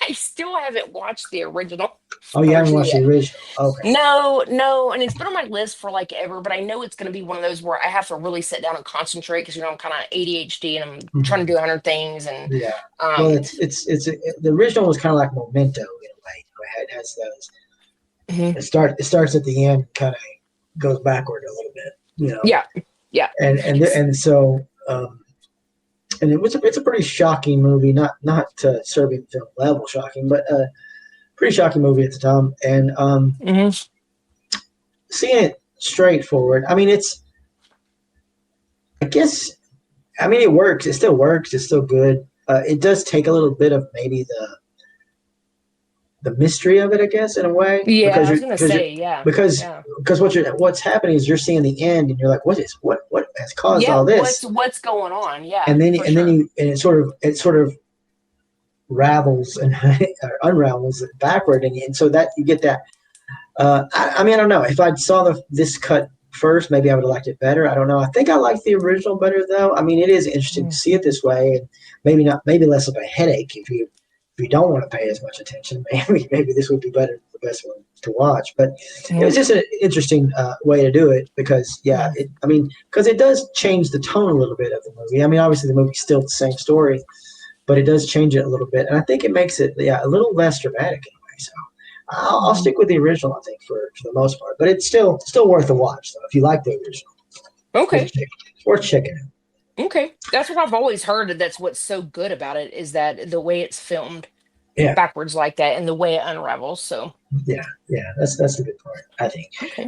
I still haven't watched the original Oh, you haven't version watched the yet. original? Okay. No, no, and it's been on my list for like ever, but I know it's going to be one of those where I have to really sit down and concentrate because I'm kind of ADHD and I'm trying to Mhm. do 100 things and Yeah. Well, um. the original was kind of like Memento in a way. It has those. Mhm. It starts at the end, kind of goes backward a little bit. Yeah, yeah. And so and it's a pretty shocking movie, not Serbian film level shocking, but pretty shocking movie at the time. And Hmm. seeing it straightforward, I mean, I guess, I mean, it works. It still works. It's still good. It does take a little bit of maybe the mystery of it, I guess, in a way, Yeah, because I was you're gonna because you're say, yeah, because yeah, because what's happening is you're seeing the end, and you're like, what has caused yeah. all What's this? what's going on? Yeah, And then for sure. it sort of ravels and or unravels backward, and so that you get that. I mean, I don't know if I saw this cut first, maybe I would have liked it better. I don't know. I think I like the original better though. I mean, it is interesting to see it this way, and maybe less of a headache if you don't want to pay as much attention. Maybe this would be better, the best one to watch. But it was just an interesting way to do it because because it does change the tone a little bit of the movie. I mean, obviously the movie's still the same story, but it does change it a little bit, and I think it makes it a little less dramatic anyway. So I'll stick with the original, I think, for the most part. But it's still worth a watch, though, if you like the original. Okay. It's worth checking out. Okay. That's what I've always heard. That's what's so good about it is that the way it's filmed backwards like that and the way it unravels. So yeah, that's the good part, I think. Okay.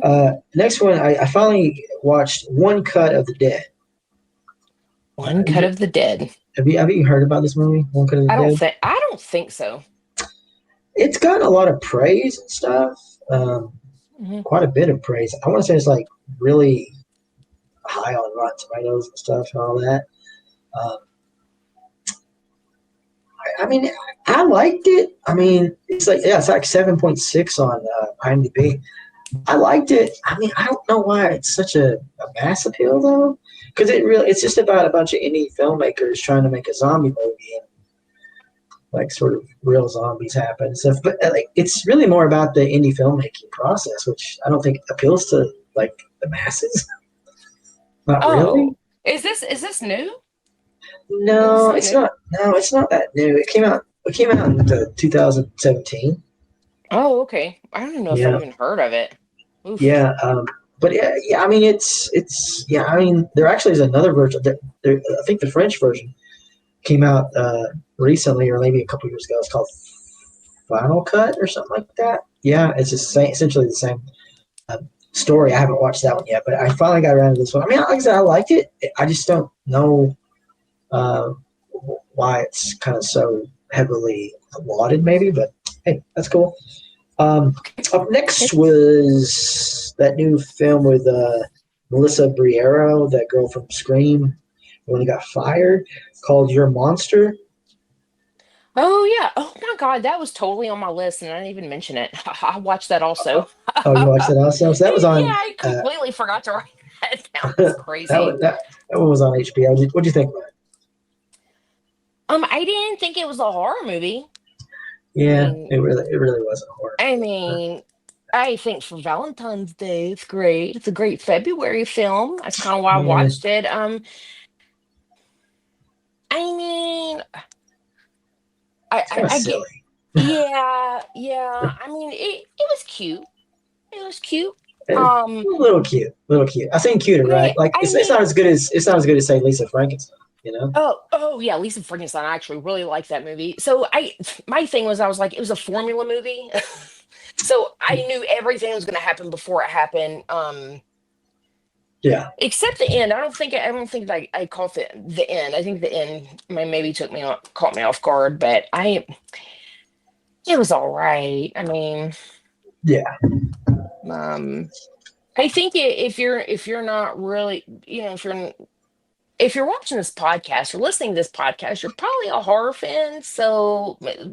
Next one, I finally watched One Cut of the Dead. One Cut of the Dead. Have you heard about this movie? One Cut of the Dead? I don't think so. It's gotten a lot of praise and stuff. Quite a bit of praise. I want to say it's like really high on Rotten Tomatoes and stuff and all that. I mean, I liked it. I mean, it's like 7.6 on IMDb. I liked it. I mean, I don't know why it's such a mass appeal though, because it's just about a bunch of indie filmmakers trying to make a zombie movie and like sort of real zombies happen and stuff. But like, it's really more about the indie filmmaking process, which I don't think appeals to like the masses. Not really. Is this new? No, it's not. No, it's not that new. It came out in 2017. Oh, okay. I don't know if I've even heard of it. Oof. Yeah, but I mean, it's I mean, there actually is another version. I think the French version came out recently, or maybe a couple years ago. It's called Final Cut or something like that. Yeah, it's essentially the same story. I haven't watched that one yet, but I finally got around to this one. I mean, like I said, I liked it. I just don't know why it's kind of so heavily lauded, maybe. But hey, that's cool. Up next was that new film with Melissa Briero, that girl from Scream, when he got fired, called Your Monster. Oh yeah! Oh my God, that was totally on my list, and I didn't even mention it. I watched that also. Oh, you watched that also? So that was on. Yeah, I completely forgot to write that down. That's crazy. that one was on HBO. What'd you think about it? I didn't think it was a horror movie. Yeah, it really wasn't a horror. I mean, I think for Valentine's Day, it's great. It's a great February film. That's kind of why I watched it. I mean, I silly. get, yeah. I mean, it was cute. It was cute. A little cute. I think cuter, right? Like it's not as good as say Lisa Frankenstein. You know? Oh yeah, Lisa Frankenstein. I actually really liked that movie. So my thing was, I was like, it was a formula movie, so I knew everything was going to happen before it happened. Yeah. Except the end. I don't think like I caught the end. I think the end maybe caught me off guard, but it was all right. I mean, yeah. I think if you're not really, if you're watching this podcast or listening to this podcast, you're probably a horror fan. So, maybe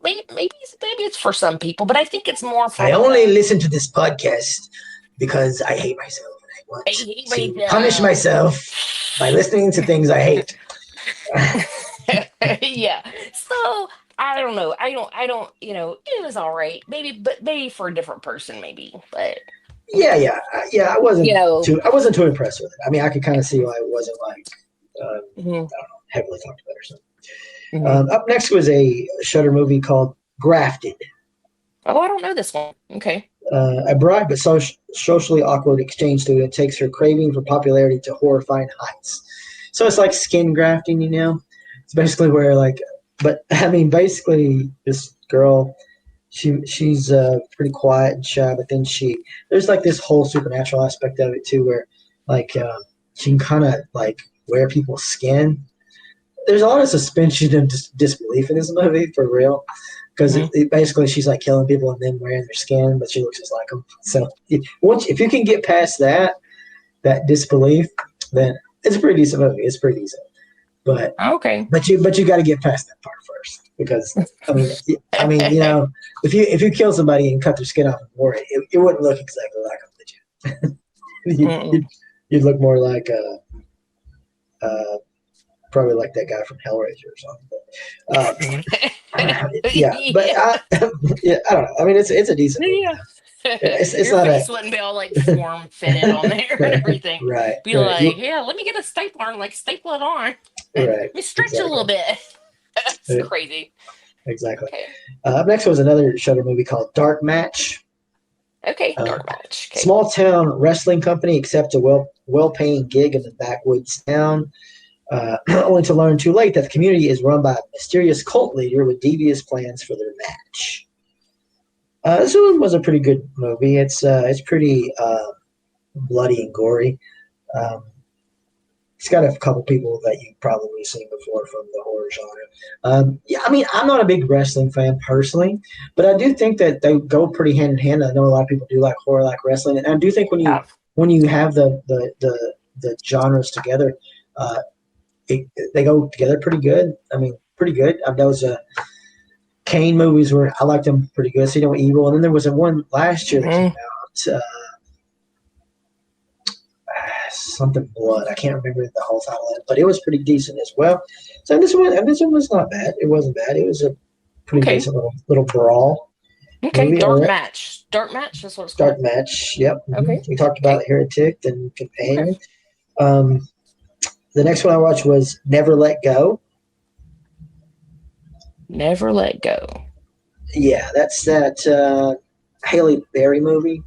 it's for some people, but I think it's more for. I only listen to this podcast because I hate myself and I want to punish myself by listening to things I hate. Yeah. So I don't know. I don't. It was all right. Maybe for a different person, maybe, but. Yeah. I wasn't too impressed with it. I mean, I could kind of see why it wasn't like I don't know, heavily talked about or something. Up next was a Shudder movie called Grafted. Oh, I don't know this one. Okay. A bright but socially awkward exchange student takes her craving for popularity to horrifying heights. So it's like skin grafting, It's basically where basically this girl. She's pretty quiet and shy, but then there's like this whole supernatural aspect of it too, where like she can kind of like wear people's skin. There's a lot of suspension of disbelief in this movie for real, because basically she's like killing people and then wearing their skin, but she looks just like them. So if you can get past that disbelief, then it's a pretty decent movie. It's pretty decent. But you got to get past that part first, because I mean, if you kill somebody and cut their skin off and wear it, it wouldn't look exactly like them, you'd look more like probably like that guy from Hellraiser or something. Yeah, but yeah, I don't know. I mean, it's a decent movie. Yeah. It's Your not face wouldn't be all like form fitted on there and everything. right. Be Right. like, yeah, let me get a stapler and like staple it on. Right. Let me stretch it a little bit. That's Yeah. crazy. Exactly. Okay. Up next was another Shudder movie called Dark Match. Okay. Dark Match. Okay. Small town wrestling company accepts a well-paying gig in the backwoods town, only to learn too late that the community is run by a mysterious cult leader with devious plans for their match. This one was a pretty good movie. It's pretty bloody and gory. It's got a couple people that you've probably seen before from the horror genre. Yeah, I mean, I'm not a big wrestling fan personally, but I do think that they go pretty hand in hand. I know a lot of people do like horror, like wrestling, and I do think when you have the genres together, they go together pretty good. I mean, pretty good. Those Kane movies were I liked them pretty good. So Evil, and then there was one last year that came out. Something blood. I can't remember the whole title of it, but it was pretty decent as well. So this one was not bad. It wasn't bad. It was a pretty decent little brawl. Okay, movie. Dark Match. Dark Match. That's what it's called. Dark Match. Yep. Okay. We talked about Heretic and Companion. Okay. The next one I watched was Never Let Go. Never Let Go. Yeah, that's that Halle Berry movie.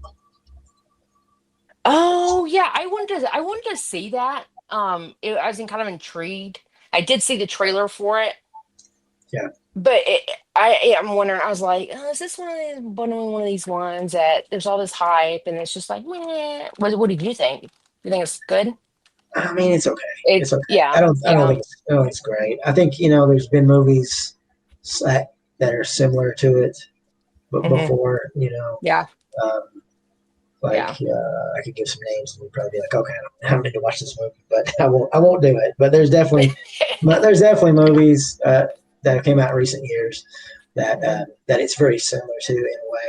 Oh yeah, I wanted to see that. I was kind of intrigued. I did see the trailer for it. Yeah. But I'm wondering. I was like, is this one of these ones that there's all this hype and it's just like, meh. What did you think? You think it's good? I mean, it's okay. It's okay. Yeah. I don't think it's great. I think there's been movies that are similar to it, but before Yeah. I could give some names and we'd probably be like, okay, I don't need to watch this movie, but I won't do it. But there's definitely movies that came out in recent years that it's very similar to in a way.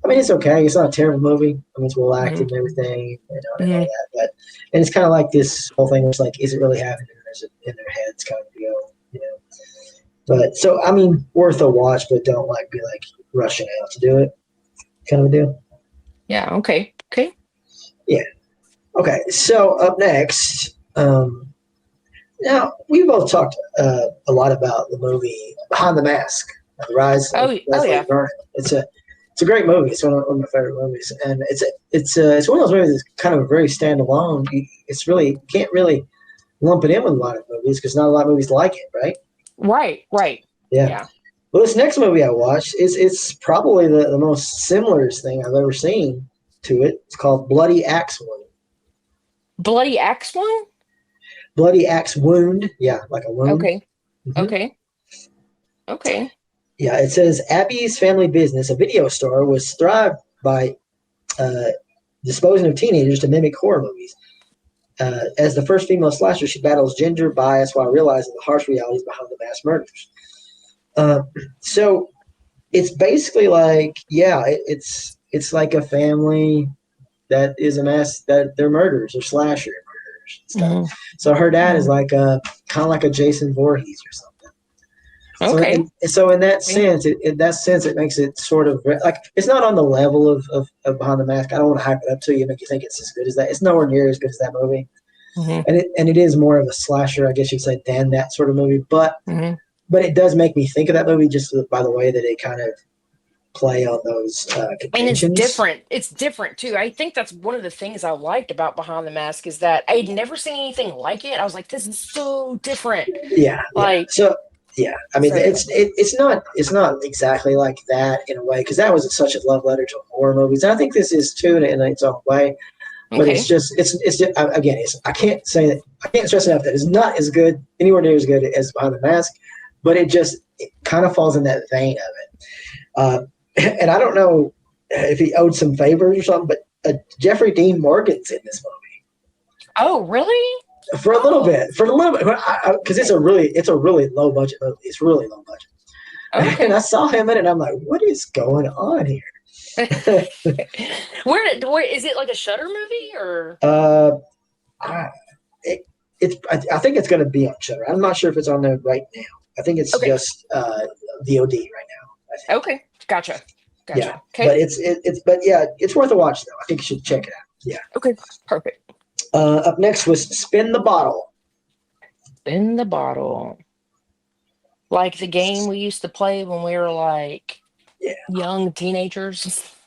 I mean, it's okay. It's not a terrible movie. I mean, it's well acted and everything, and all that. And it's kind of like this whole thing. It's like, is it really happening, or is it in their heads, kind of deal, But so I mean, worth a watch, but don't be rushing out to do it, kind of a deal. Yeah. Okay. Yeah. Okay. So up next, now we've both talked a lot about the movie Behind the Mask, The Rise of Leslie Vernon. It's a great movie. It's one of my favorite movies, and it's one of those movies that's kind of very standalone. It's really can't really lump it in with a lot of movies because not a lot of movies like it, right? Right. Yeah. Well, this next movie I watched it's probably the most similar thing I've ever seen to it. It's called Bloody Axe Wound. Bloody Axe Wound? Bloody Axe Wound. Yeah, like a wound. Okay. Mm-hmm. Okay. Yeah, it says Abby's family business, a video store, was thrived by disposing of teenagers to mimic horror movies. As the first female slasher, she battles gender bias while realizing the harsh realities behind the mass murders. So it's basically like, it's like a family that is a mass that they're murderers or slasher murderers and stuff. Mm-hmm. So her dad is like kind of like a Jason Voorhees or something. Okay. So in that sense, it makes it sort of like it's not on the level of Behind the Mask. I don't want to hype it up to you, make you think it's as good as that. It's nowhere near as good as that movie, and it is more of a slasher, I guess you'd say, than that sort of movie. But it does make me think of that movie just by the way that it kind of play on those conventions. And it's different. It's different too. I think that's one of the things I liked about Behind the Mask is that I had never seen anything like it. I was like, this is so different. Yeah. Yeah, I mean, it's not exactly like that in a way because that was such a love letter to horror movies, and I think this is too in its own way. But it's just again, I can't stress enough that it's not as good, anywhere near as good as Behind the Mask, but it kind of falls in that vein of it. And I don't know if he owed some favors or something, but Jeffrey Dean Morgan's in this movie. Oh, really? For a little bit, because it's a really low budget movie. It's really low budget. Okay. And I saw him in it, and I'm like, what is going on here? Where is it, like a Shutter movie or? I, I think it's going to be on Shutter. I'm not sure if it's on there right now. I think it's Okay. just VOD right now. I think. Okay. Gotcha. Yeah, Okay. but it's worth a watch though. I think you should check it out. Yeah. Okay. Perfect. Up next was Spin the Bottle. In the bottle. Like the game we used to play when we were like Yeah. young teenagers.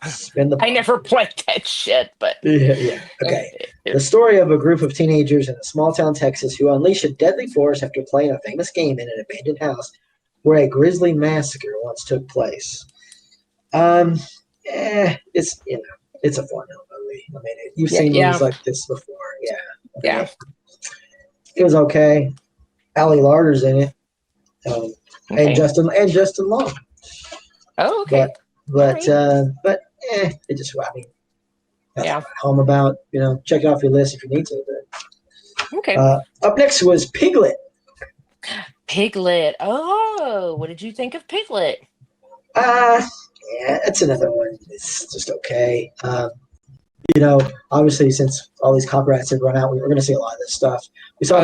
Spin the I Bottle. never played that shit, but Yeah. Okay. The story of a group of teenagers in a small town Texas who unleash a deadly force after playing a famous game in an abandoned house where a grisly massacre once took place. It's it's a fun movie. I mean, you've seen movies like this before. Yeah. Yeah. It was okay. Ali Larter's in it, Okay. and Justin Long. Oh, okay. But it just nothing Yeah. to write home about. Check it off your list if you need to. But Okay. up next was Piglet. Piglet. Oh, what did you think of Piglet? Yeah, it's another one. It's just okay. Obviously, since all these copyrights have run out, we're going to see a lot of this stuff. We saw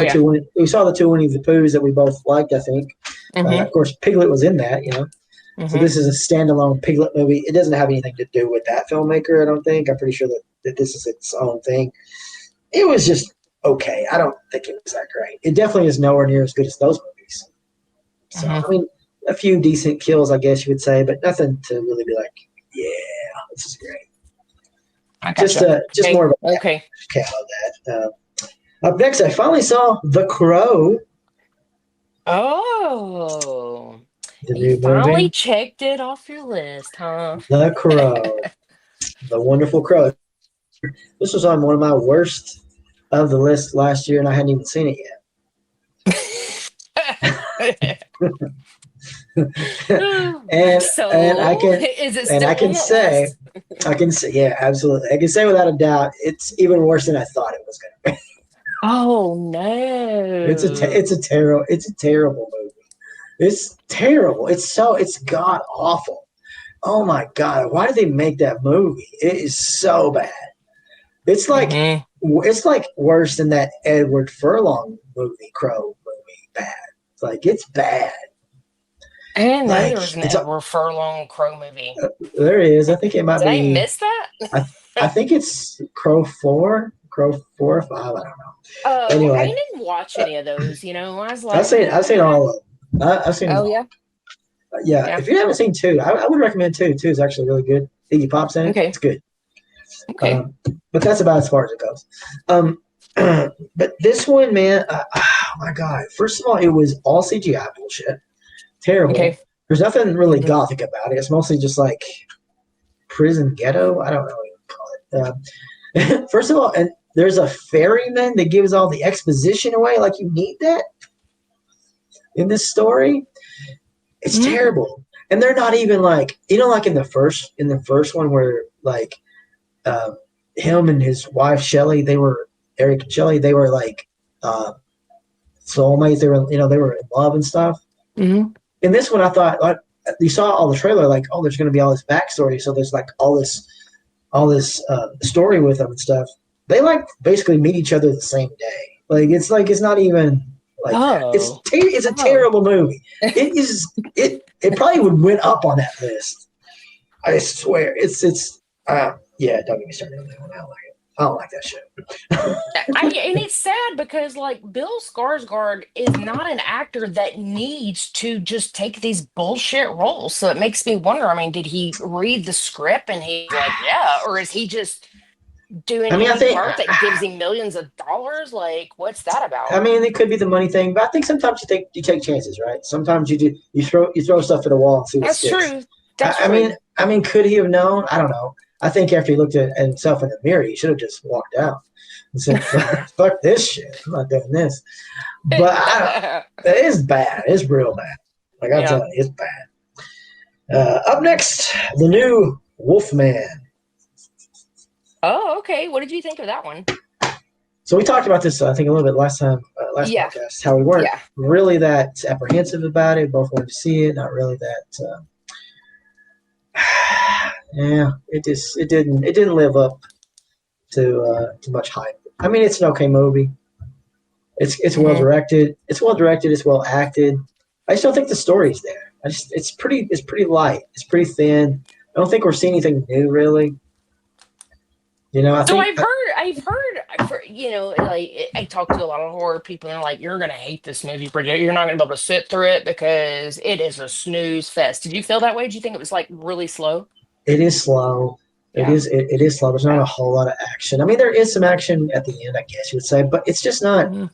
We saw the two Winnie the Poohs that we both liked. I think. Of course, Piglet was in that. So this is a standalone Piglet movie. It doesn't have anything to do with that filmmaker. I don't think. I'm pretty sure that this is its own thing. It was just okay. I don't think it was that great. It definitely is nowhere near as good as those movies. So I mean, a few decent kills, I guess you would say, but nothing to really be like, yeah, this is great. Just more of a okay. count on that. Up next, I finally saw The Crow. Oh, The new you finally movie. checked it off your list, huh? The Crow. The Wonderful Crow. This was on one of my worst of the list last year, and I hadn't even seen it yet. and I can is it and still I can on that say list? yeah, absolutely. I can say without a doubt it's even worse than I thought it was going to be. Oh no! It's a terrible movie. It's terrible. It's god awful. Oh my god! Why did they make that movie? It is so bad. It's like it's like worse than that Edward Furlong movie, Crow movie. Bad. It's bad. I didn't know Like, there was an Edward Furlong Crow movie. There is. I think it might Did be. I miss that? I think it's Crow 4 or 5. I don't know. Oh, Anyway, I didn't watch any of those. I was like, I've seen all of them. I've seen them all. yeah. Yeah. If you haven't seen 2, I would recommend 2. 2 is actually really good. Iggy Pop's in it. Okay. It's good. Okay. But that's about as far as it goes. But this one, man, oh my god! First of all, it was all CGI bullshit. Terrible. Okay. There's nothing really gothic about it. It's mostly just like prison ghetto. I don't know what you call it. First of all, and there's a ferryman that gives all the exposition away. Like, you need that in this story. It's terrible. And they're not even like, like in the first one where like him and his wife Shelley, Eric and Shelley, they were like soulmates. They were in love and stuff. Mm-hmm. In this one, I thought, like, you saw all the trailer, like, oh, there's going to be all this backstory. So there's like all this story with them and stuff. They like basically meet each other the same day. It's not even like that. It's a terrible movie. It is. It probably would went up on that list. I swear. Yeah. Don't get me started on that one. I don't like that shit. And it's sad because like Bill Skarsgård is not an actor that needs to just take these bullshit roles. So it makes me wonder. I mean, did he read the script and he's like, yeah, or is he just doing a part that gives him millions of dollars? Like, what's that about? I mean, it could be the money thing, but I think sometimes you take chances, right? Sometimes you throw stuff at a wall and see what That's sticks. true. That's true. I mean, could he have known? I don't know. I think after he looked at himself in the mirror, he should have just walked out and said, fuck this shit. I'm not doing this. But it is bad. It's real bad. Like, I'm telling you, it's bad. Up next, the new Wolfman. Oh, okay. What did you think of that one? So we talked about this, I think, a little bit last podcast, how we weren't really that apprehensive about it. Both wanted to see it, not really that. yeah, it didn't live up to much hype. I mean, it's an okay movie. It's well Mhm. directed. It's well directed. It's well acted. I just don't think the story's there. It's pretty light. It's pretty thin. I don't think we're seeing anything new really. I So think like I talk to a lot of horror people, and they're like, "You're gonna hate this movie, Bridget. You're not gonna be able to sit through it because it is a snooze fest." Did you feel that way? Did you think it was like really slow? it is slow. It Yeah, is it is slow. There's not a yeah. whole lot of action. I mean, there is some action at the end, I guess you would say, but it's just not. Hmm.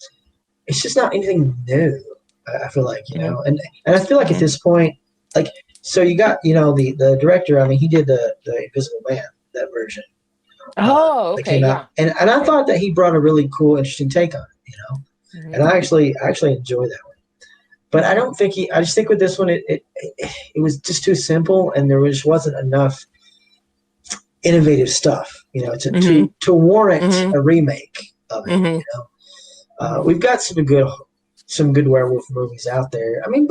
It's just not anything new. I feel like Hmm. and I feel like at Hmm. this point, like so you got the director. I mean, he did the Invisible Man, that version Oh, that okay, came out, yeah. and I Okay. thought that he brought a really cool, interesting take on it. And Hmm. I actually enjoy that one. But I Hmm. don't think he. I just think with this one, it was just too simple, and there just wasn't enough innovative stuff, to Hmm. to warrant Hmm. a remake of it. Hmm. We've got some good werewolf movies out there. I mean,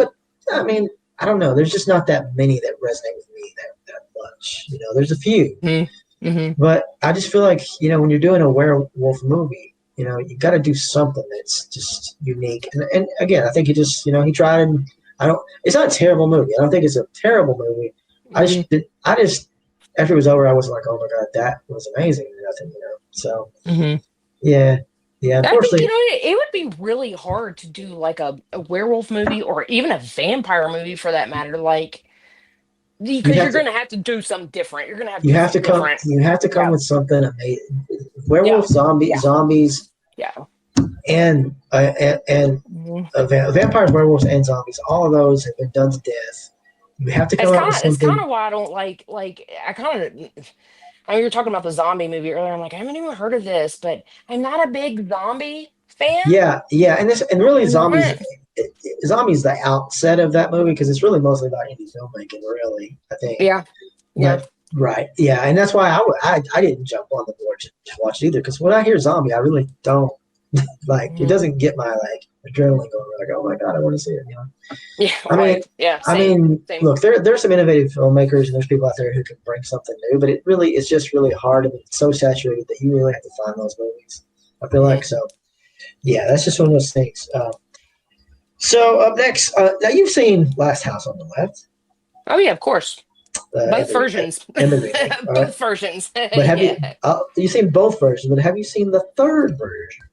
I don't know. There's just not that many that resonate with me that much. There's a few, Hmm. Hmm. but I just feel like when you're doing a werewolf movie, you got to do something that's just unique. And again, I think he tried, and I don't. It's not a terrible movie. I don't think it's a terrible movie. Hmm. I just after it was over, I was like, oh my god, that was amazing. And nothing. So Hmm. yeah, yeah. I think, Unfortunately, it would be really hard to do like a werewolf movie or even a vampire movie for that matter. Like, you'd because have you're to going to have to do something different. You're going to have to you do have to something come different. you have to come Yeah. with something amazing. Yeah. Werewolf, Yeah. zombies, Yeah. and Mhm. vampires, werewolves, and zombies. All of those have been done to death. You have to come out with It's kind something. of why I don't like I kind of I mean, you were talking about the zombie movie earlier. I'm like, I haven't even heard of this, but I'm not a big zombie fan. Yeah, yeah, and really I'm zombies. not. Zombies the outset of that movie because it's really mostly about indie filmmaking, really. I think, Yeah. Yeah. but right, yeah, and that's why I didn't jump on the board to watch it either because when I hear zombie, I really don't like. It Mhm. doesn't get my adrenaline going. Like, oh my god, I want to see it. Yeah. I mean, Right. Yeah. I Same. mean, Same. look, there's some innovative filmmakers and there's people out there who can bring something new, but it's just really hard and it's so saturated that you really have to find those movies. I feel like Mhm. so. Yeah, that's just one of those things. So up next, now you've seen Last House on the Left, Oh yeah, of course. and Both the versions. and the remake. All right, Both versions. but have you Yeah. you've seen both versions? But have you seen the third version?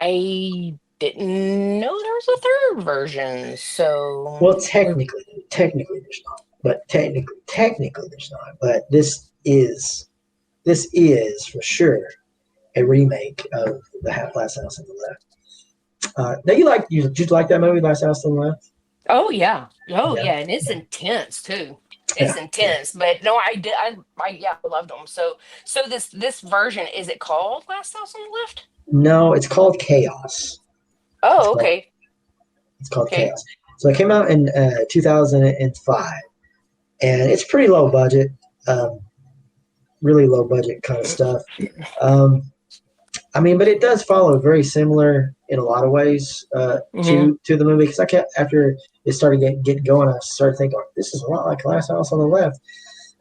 I didn't know there was a third version. Well, So, technically there's not, but technically there's not. But this is for sure a remake of the Last House on the Left. Now did you like that movie, Last House on the Left? oh yeah. Oh Yeah, yeah, and it's intense too. It's yeah, yeah. intense, but no, I did. Yeah, I loved them. So this version, is it called Last House on the Left? No, it's called Chaos. It's Oh, called okay, it's called okay. Chaos. So it came out in 2005, and it's pretty low budget, um, really low budget kind of stuff. Um, I mean, but it does follow very similar in a lot of ways Hmm. to the movie because I kept after it started getting going, I started thinking, oh, this is a lot like Last House on the Left.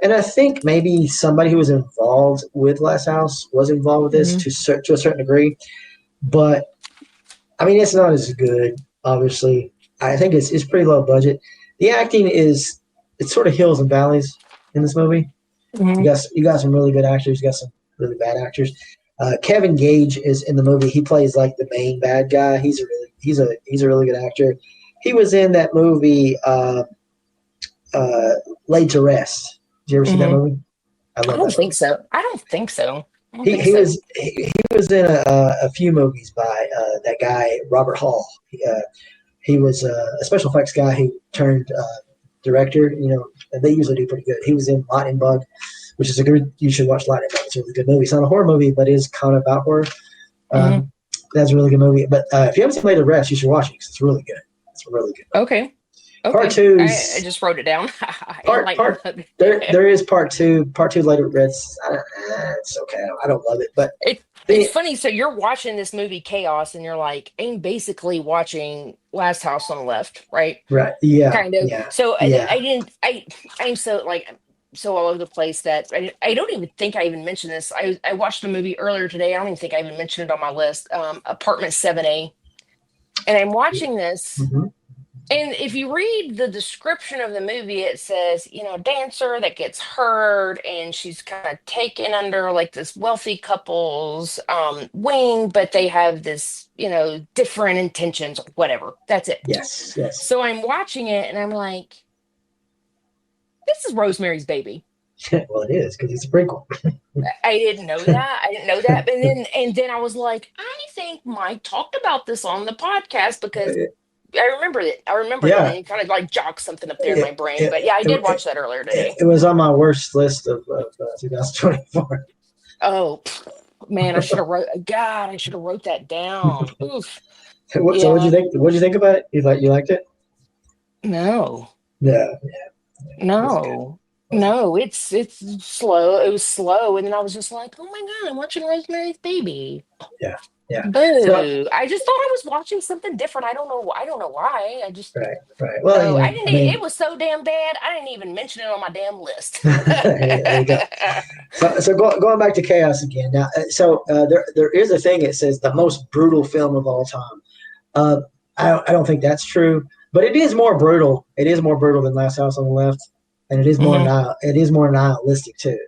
And I think maybe somebody who was involved with Last House was involved with this Hmm. to a certain degree. But I mean, it's not as good. Obviously, I think it's pretty low budget. The acting is it's sort of hills and valleys in this movie. Hmm. You got some really good actors. You got some really bad actors. Kevin Gage is in the movie. He plays like the main bad guy. He's a really good actor. He was in that movie Laid to Rest. Did you ever see that Hmm. movie? I I love don't that think movie. so. I don't think so. I don't He, think he so. was he was in a few movies by that guy Robert Hall. He was a special effects guy who turned director. And they usually do pretty good. He was in Lightning Bug, which is a good. You should watch Lightning Bug. It's a really good movie. It's not a horror movie, but it is kind of about horror. Hmm. That's a really good movie. But if you haven't seen Laid to Rest, you should watch it because it's really good. It's a really good movie. Okay. Part Okay. I two's just wrote it down. part Lightning part bug. there is part two. Part two Laid to Rest. It's okay. I don't love it, but It's the funny. So you're watching this movie Chaos, and you're like, I'm basically watching Last House on the Left, right? right, yeah, Kind of. yeah, So yeah. I'm so like. so all over the place that I don't even think I even mentioned this. I watched a movie earlier today. I don't even think I even mentioned it on my list. Apartment 7A. And I'm watching this. Hmm. And if you read the description of the movie, it says, dancer that gets hurt and she's kind of taken under like this wealthy couple's wing, but they have this, different intentions or whatever. That's it. Yes, yes. So I'm watching it and I'm like, this is Rosemary's Baby. Well, it is because it's a prequel. I didn't know that. I didn't know that. And then I was like, I think Mike talked about this on the podcast because I remember it. Yeah. And it kind of like jogged something up there in my brain. But yeah, I did watch that earlier today. It was on my worst list of 2024. Oh man, I should have wrote that down. Oof. So what'd you think? What'd you think about it? You liked it? No. Yeah. No. No, it's slow. It was slow, and then I was just like, "Oh my god, I'm watching Rosemary's Baby." Yeah. Boo! So, I just thought I was watching something different. I don't know why. I just right. Well, I didn't. It was so damn bad. I didn't even mention it on my damn list. there you go. So going back to Chaos again. Now, there is a thing. It says the most brutal film of all time. I don't think that's true, but it is more brutal. It is more brutal than Last House on the Left. And it is more nihilistic too.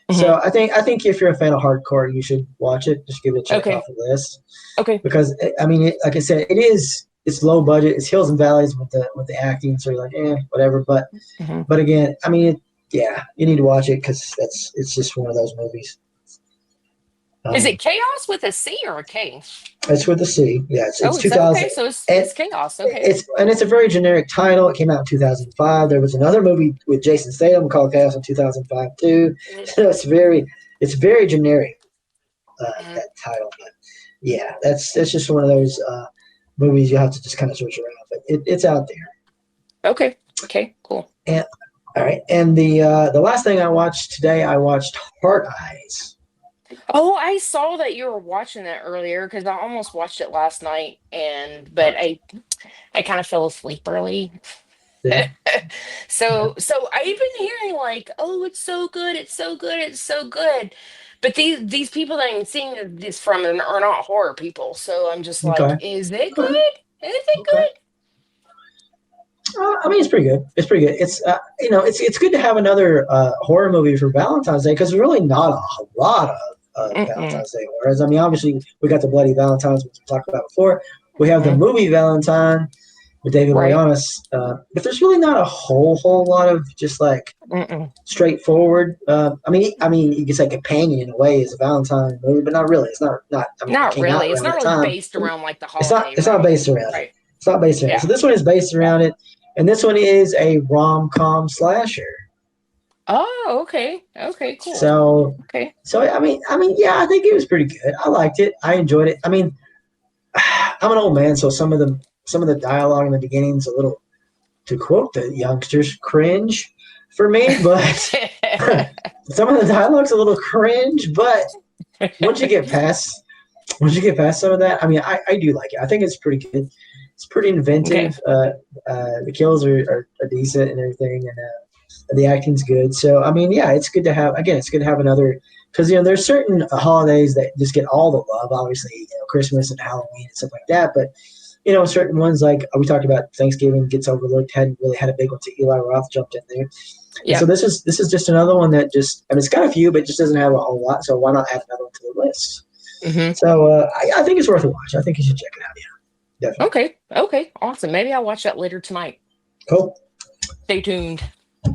Mm-hmm. So I think if you're a fan of hardcore, you should watch it. Just give it a check off the list. Okay. Because like I said, it's low budget. It's hills and valleys with the acting. So you're like, whatever. But again, you need to watch it because it's just one of those movies. Is it Chaos with a C or a K? It's with a C. Yeah, it's 2000. Okay, so it's Chaos. Okay. It's a very generic title. It came out in 2005. There was another movie with Jason Statham called Chaos in 2005 too. So it's very generic that title. But yeah, that's just one of those movies you have to just kind of search around. But it's out there. Okay. Okay. Cool. And all right. And the last thing I watched today, I watched Heart Eyes. Oh, I saw that you were watching that earlier because I almost watched it last night, but I kind of fell asleep early. Yeah. So I've been hearing like, oh, it's so good, it's so good, it's so good. But these people that I'm seeing this from are not horror people. So I'm just like, is it good? Is it good? It's pretty good. It's pretty good. It's it's good to have another horror movie for Valentine's Day because there's really not a lot of Valentine's Day horrors. Obviously we got the Bloody Valentine's, which we talked about before. We have the movie Valentine with David Boreanaz, but there's really not a whole lot of just like straightforward. You could say Companion in a way is a Valentine movie, but not really. It's not. Not really. It's not really based around like the holiday. It's not based around it. It's not based around it. Yeah. So this one is based around it, and this one is a rom-com slasher. Oh, okay. Okay, cool. So I think it was pretty good. I liked it. I enjoyed it. I'm an old man, so some of the dialogue in the beginning is a little, to quote the youngsters, cringe for me. But some of the dialogue's a little cringe. But once you get past some of that, I do like it. I think it's pretty good. It's pretty inventive. Okay. The kills are decent and everything, and the acting's good. So it's good to have. Again, it's good to have another, because there's certain holidays that just get all the love. Obviously, Christmas and Halloween and stuff like that. But certain ones like we talked about, Thanksgiving gets overlooked. Hadn't really had a big one. So Eli Roth jumped in there. Yeah. So this is just another one that just it's got a few, but just doesn't have a whole lot. So why not add another one to the list? Mm-hmm. So I think it's worth a watch. I think you should check it out. Yeah, definitely. Okay, awesome. Maybe I'll watch that later tonight. Cool. Stay tuned.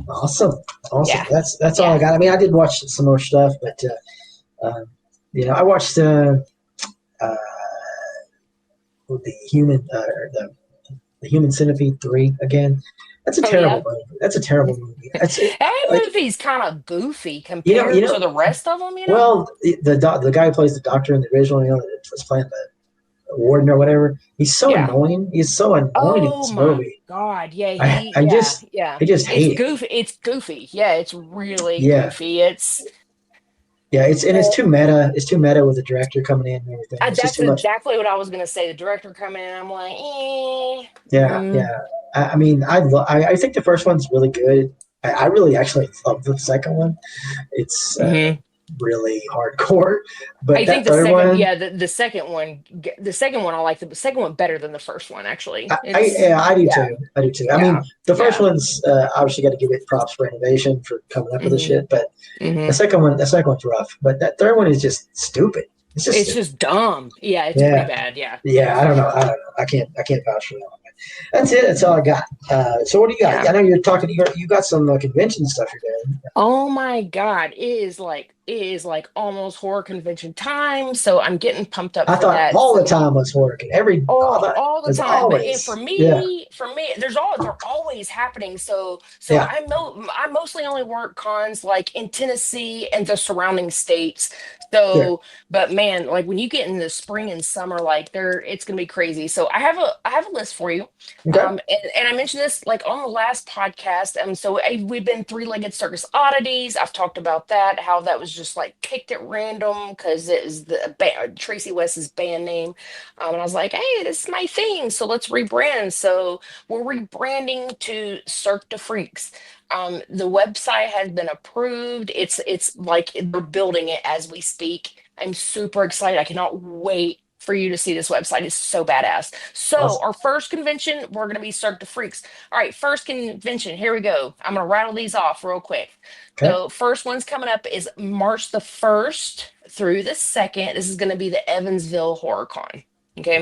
Awesome. Yeah. That's all I got. I did watch some more stuff, but I watched the Human Centipede 3 again. That's a terrible movie. That's a terrible movie. That movie's kind of goofy compared to the rest of them. Well, the guy who plays the doctor in the original, that was playing the warden or whatever. He's so annoying. He's so annoying in this movie. Oh my god! Yeah, I just hate it. Goofy. It's goofy. Yeah, it's really goofy. It's too meta. It's too meta with the director coming in and everything. That's exactly what I was gonna say. The director coming in, I'm like, Yeah. I think the first one's really good. I really actually love the second one. It's really hardcore, but I that think the third second, one, yeah, the second one I like the second one better than the first one. Actually, I do yeah, too. I do too. I mean, yeah, the first yeah. one's obviously got to give it props for innovation for coming up with the hmm shit, but hmm the second one's rough. But that third one is just stupid. It's just It's stupid. just dumb. Yeah, it's pretty Yeah, bad. Yeah, yeah. I don't know. I don't know. I can't vouch for that one. That's it. That's all I got. So what do you got? yeah. I know you're talking. You got some convention stuff you're doing. Oh my God, it is like almost horror convention time. So I'm getting pumped up I for thought that. all the So time was working. I thought all the as time, but and always. Yeah, for me they're always happening. So yeah, I mostly only work cons like in Tennessee and the surrounding states. sure. So but man, like when you get in the spring and summer, like there it's gonna be crazy. So I have a list for you. Okay. And I mentioned this like on the last podcast. So we've been three-legged circus oddities. I've talked about that, how that was just like picked at random because it is Tracy West's band name. And I was like, hey, this is my thing. So let's rebrand. So we're rebranding to Cirque de Freaks. The website has been approved. It's like they're building it as we speak. I'm super excited. I cannot wait for you to see this website. It's so badass. So Awesome. our first convention, we're gonna be Cirque de Freaks. All right, first convention. Here we go. I'm gonna rattle these off real quick. Okay. So first one's coming up is March the 1st through the 2nd. This is gonna be the Evansville Horror Con. Okay.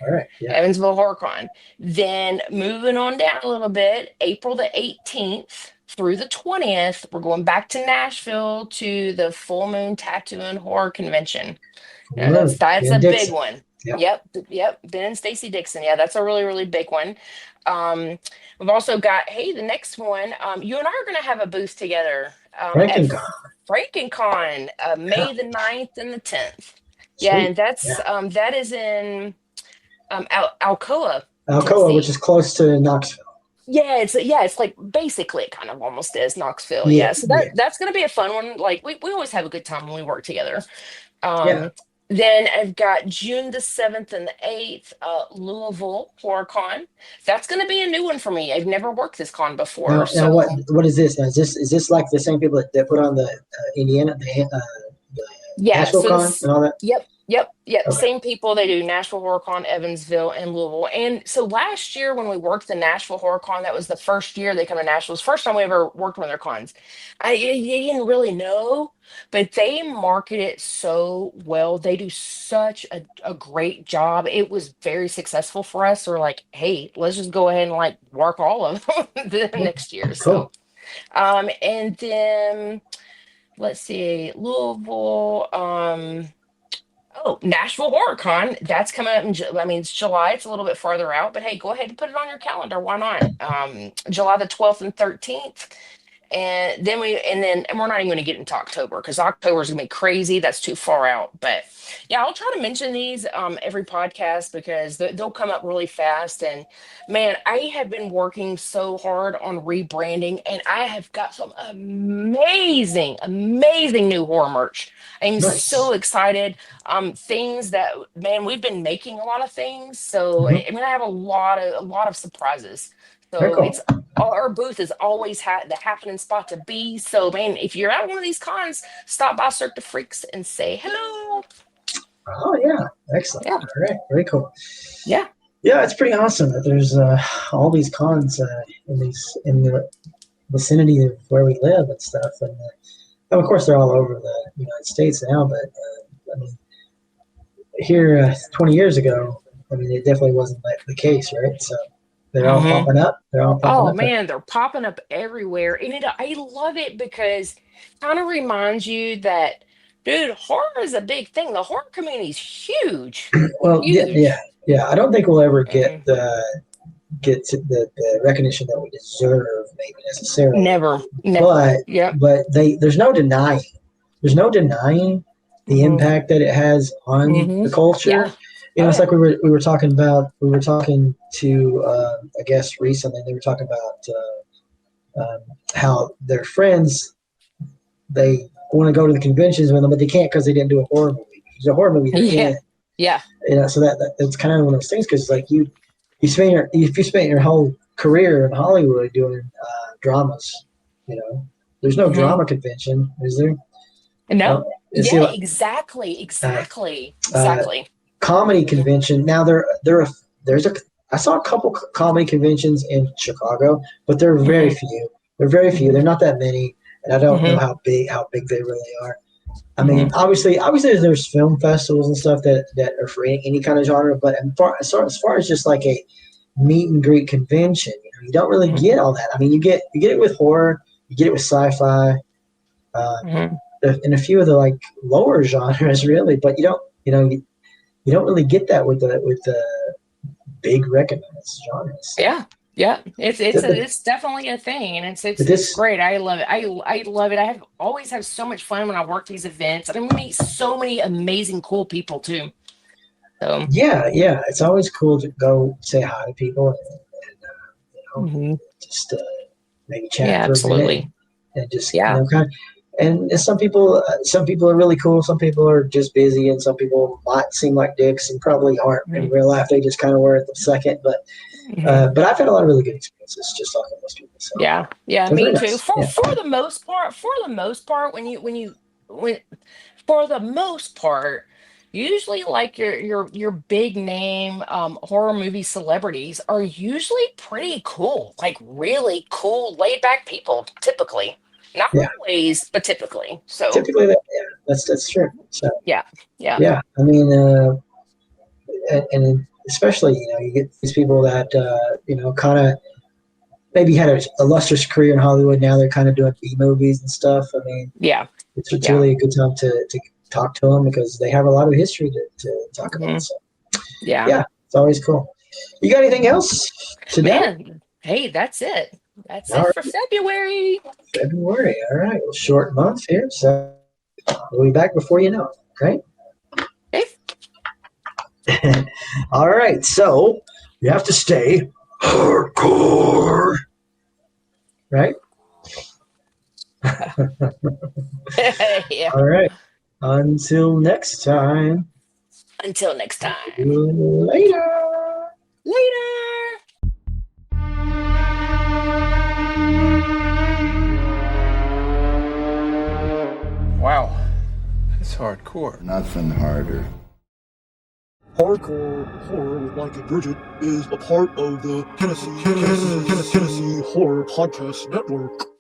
All right. Yeah. Evansville HorrorCon. Then moving on down a little bit, April the 18th through the 20th, we're going back to Nashville to the Full Moon Tattoo and Horror Convention. Yeah, Well, that's Ben a big Dixon. one. Yeah. Yep. Ben and Stacy Dixon. Yeah, that's a really, really big one. Um, we've also got, hey, the next one, you and I are gonna have a booth together at Frankencon. FrankenCon, Yeah. May the 9th and the 10th. Yeah, Sweet. and that's Yeah. that is in Alcoa, Alcoa, which Tennessee. is close to Knoxville. Yeah, it's like basically it kind of almost is Knoxville. Yeah. Yeah, so Yeah. that's gonna be a fun one. Like we always have a good time when we work together. Yeah. Um, then I've got June the 7th and the 8th, Louisville HorrorCon. That's gonna be a new one for me. I've never worked this con before. Now So what is this? Now, is this like the same people that put on the Indiana the yeah, Nashville so con this, and all that? yep. Okay. Same people. They do Nashville HorrorCon, Evansville, and Louisville. And so last year when we worked the Nashville HorrorCon, that was the first year they come to Nashville. It was the first time we ever worked one of their cons. I didn't really know, but they market it so well. They do such a great job. It was very successful for us. So we're like, hey, let's just go ahead and like work all of them the next year. So, Cool. and then let's see, Louisville. Oh, Nashville Horror Con. That's coming up in, I mean, it's July. It's a little bit farther out, but hey, go ahead and put it on your calendar. Why not? July the 12th and 13th. And we're not even going to get into October because October is going to be crazy. That's too far out. But yeah, I'll try to mention these every podcast because they'll come up really fast. And man, I have been working so hard on rebranding, and I have got some amazing new horror merch. I'm Nice. so excited. Things that man, we've been making a lot of things, so Mhm. I'm gonna have a lot of surprises. Very So cool. it's our booth is always the happening spot to be. So man, if you're at one of these cons, stop by Cirque de Freaks and say hello. Oh yeah. Excellent. Yeah, All right. Very cool. yeah. Yeah, it's pretty awesome that there's all these cons in the vicinity of where we live and stuff, and of course they're all over the United States now. But I mean, here 20 years ago, I mean, it definitely wasn't the case, right? So they're all hmm popping up. They're all popping Oh up. man, they're popping up everywhere, and I love it because kind of reminds you that, dude, horror is a big thing. The horror community is huge, Well, huge. yeah. I don't think we'll ever hmm get to the recognition that we deserve, maybe necessarily. Never. But Yep. there's no denying. There's no denying the hmm impact that it has on hmm the culture. Yeah. Oh It's yeah. like we were talking to a guest recently. They were talking about how their friends they want to go to the conventions with them, but they can't because they didn't do a horror movie. If it's a horror movie, they're Yeah. in. Yeah. So that's kind of one of those things because like if you spend your whole career in Hollywood doing dramas, You know, there's no drama convention, is there? No. It's Yeah, like, exactly. comedy convention. Now I saw a couple comedy conventions in Chicago, but they're very few. They're very few. They're not that many, and I don't know how big they really are. I mean, obviously, there's film festivals and stuff that are for any kind of genre. But as far as just like a meet and greet convention, you don't really get all that. I mean, you get it with horror, you get it with sci-fi, and a few of the like lower genres, really. But you don't really get that with the big recognized genres. Yeah, it's definitely a thing, and it's great. I love it. I love it. I always have so much fun when I work these events, and I meet so many amazing, cool people too. So yeah, it's always cool to go say hi to people and just maybe chat for a minute and just kind of. And some people are really cool. Some people are just busy, and some people might seem like dicks and probably aren't in real life. They just kind of were at the second, but I've had a lot of really good experiences just talking to those people. So. Yeah, So me too. nice. For the most part, for the most part, usually like your big name horror movie celebrities are usually pretty cool, like really cool, laid back people, typically. Not always, but typically. So typically, that's true. So yeah. I mean, and especially you get these people that kind of maybe had a illustrious career in Hollywood. Now they're kind of doing B movies and stuff. I mean, it's really a good time to talk to them because they have a lot of history to talk about. So yeah, it's always cool. You got anything else today? Man, hey, that's it. That's it for February. February. All right. Well, short month here, so we'll be back before you know it. Okay. All right. So you have to stay hardcore, right? Yeah. All right. Until next time. Later. Wow. That's hardcore. Nothing harder. Hardcore Horror with Mike and Brigitte is a part of the Tennessee Horror Podcast Network.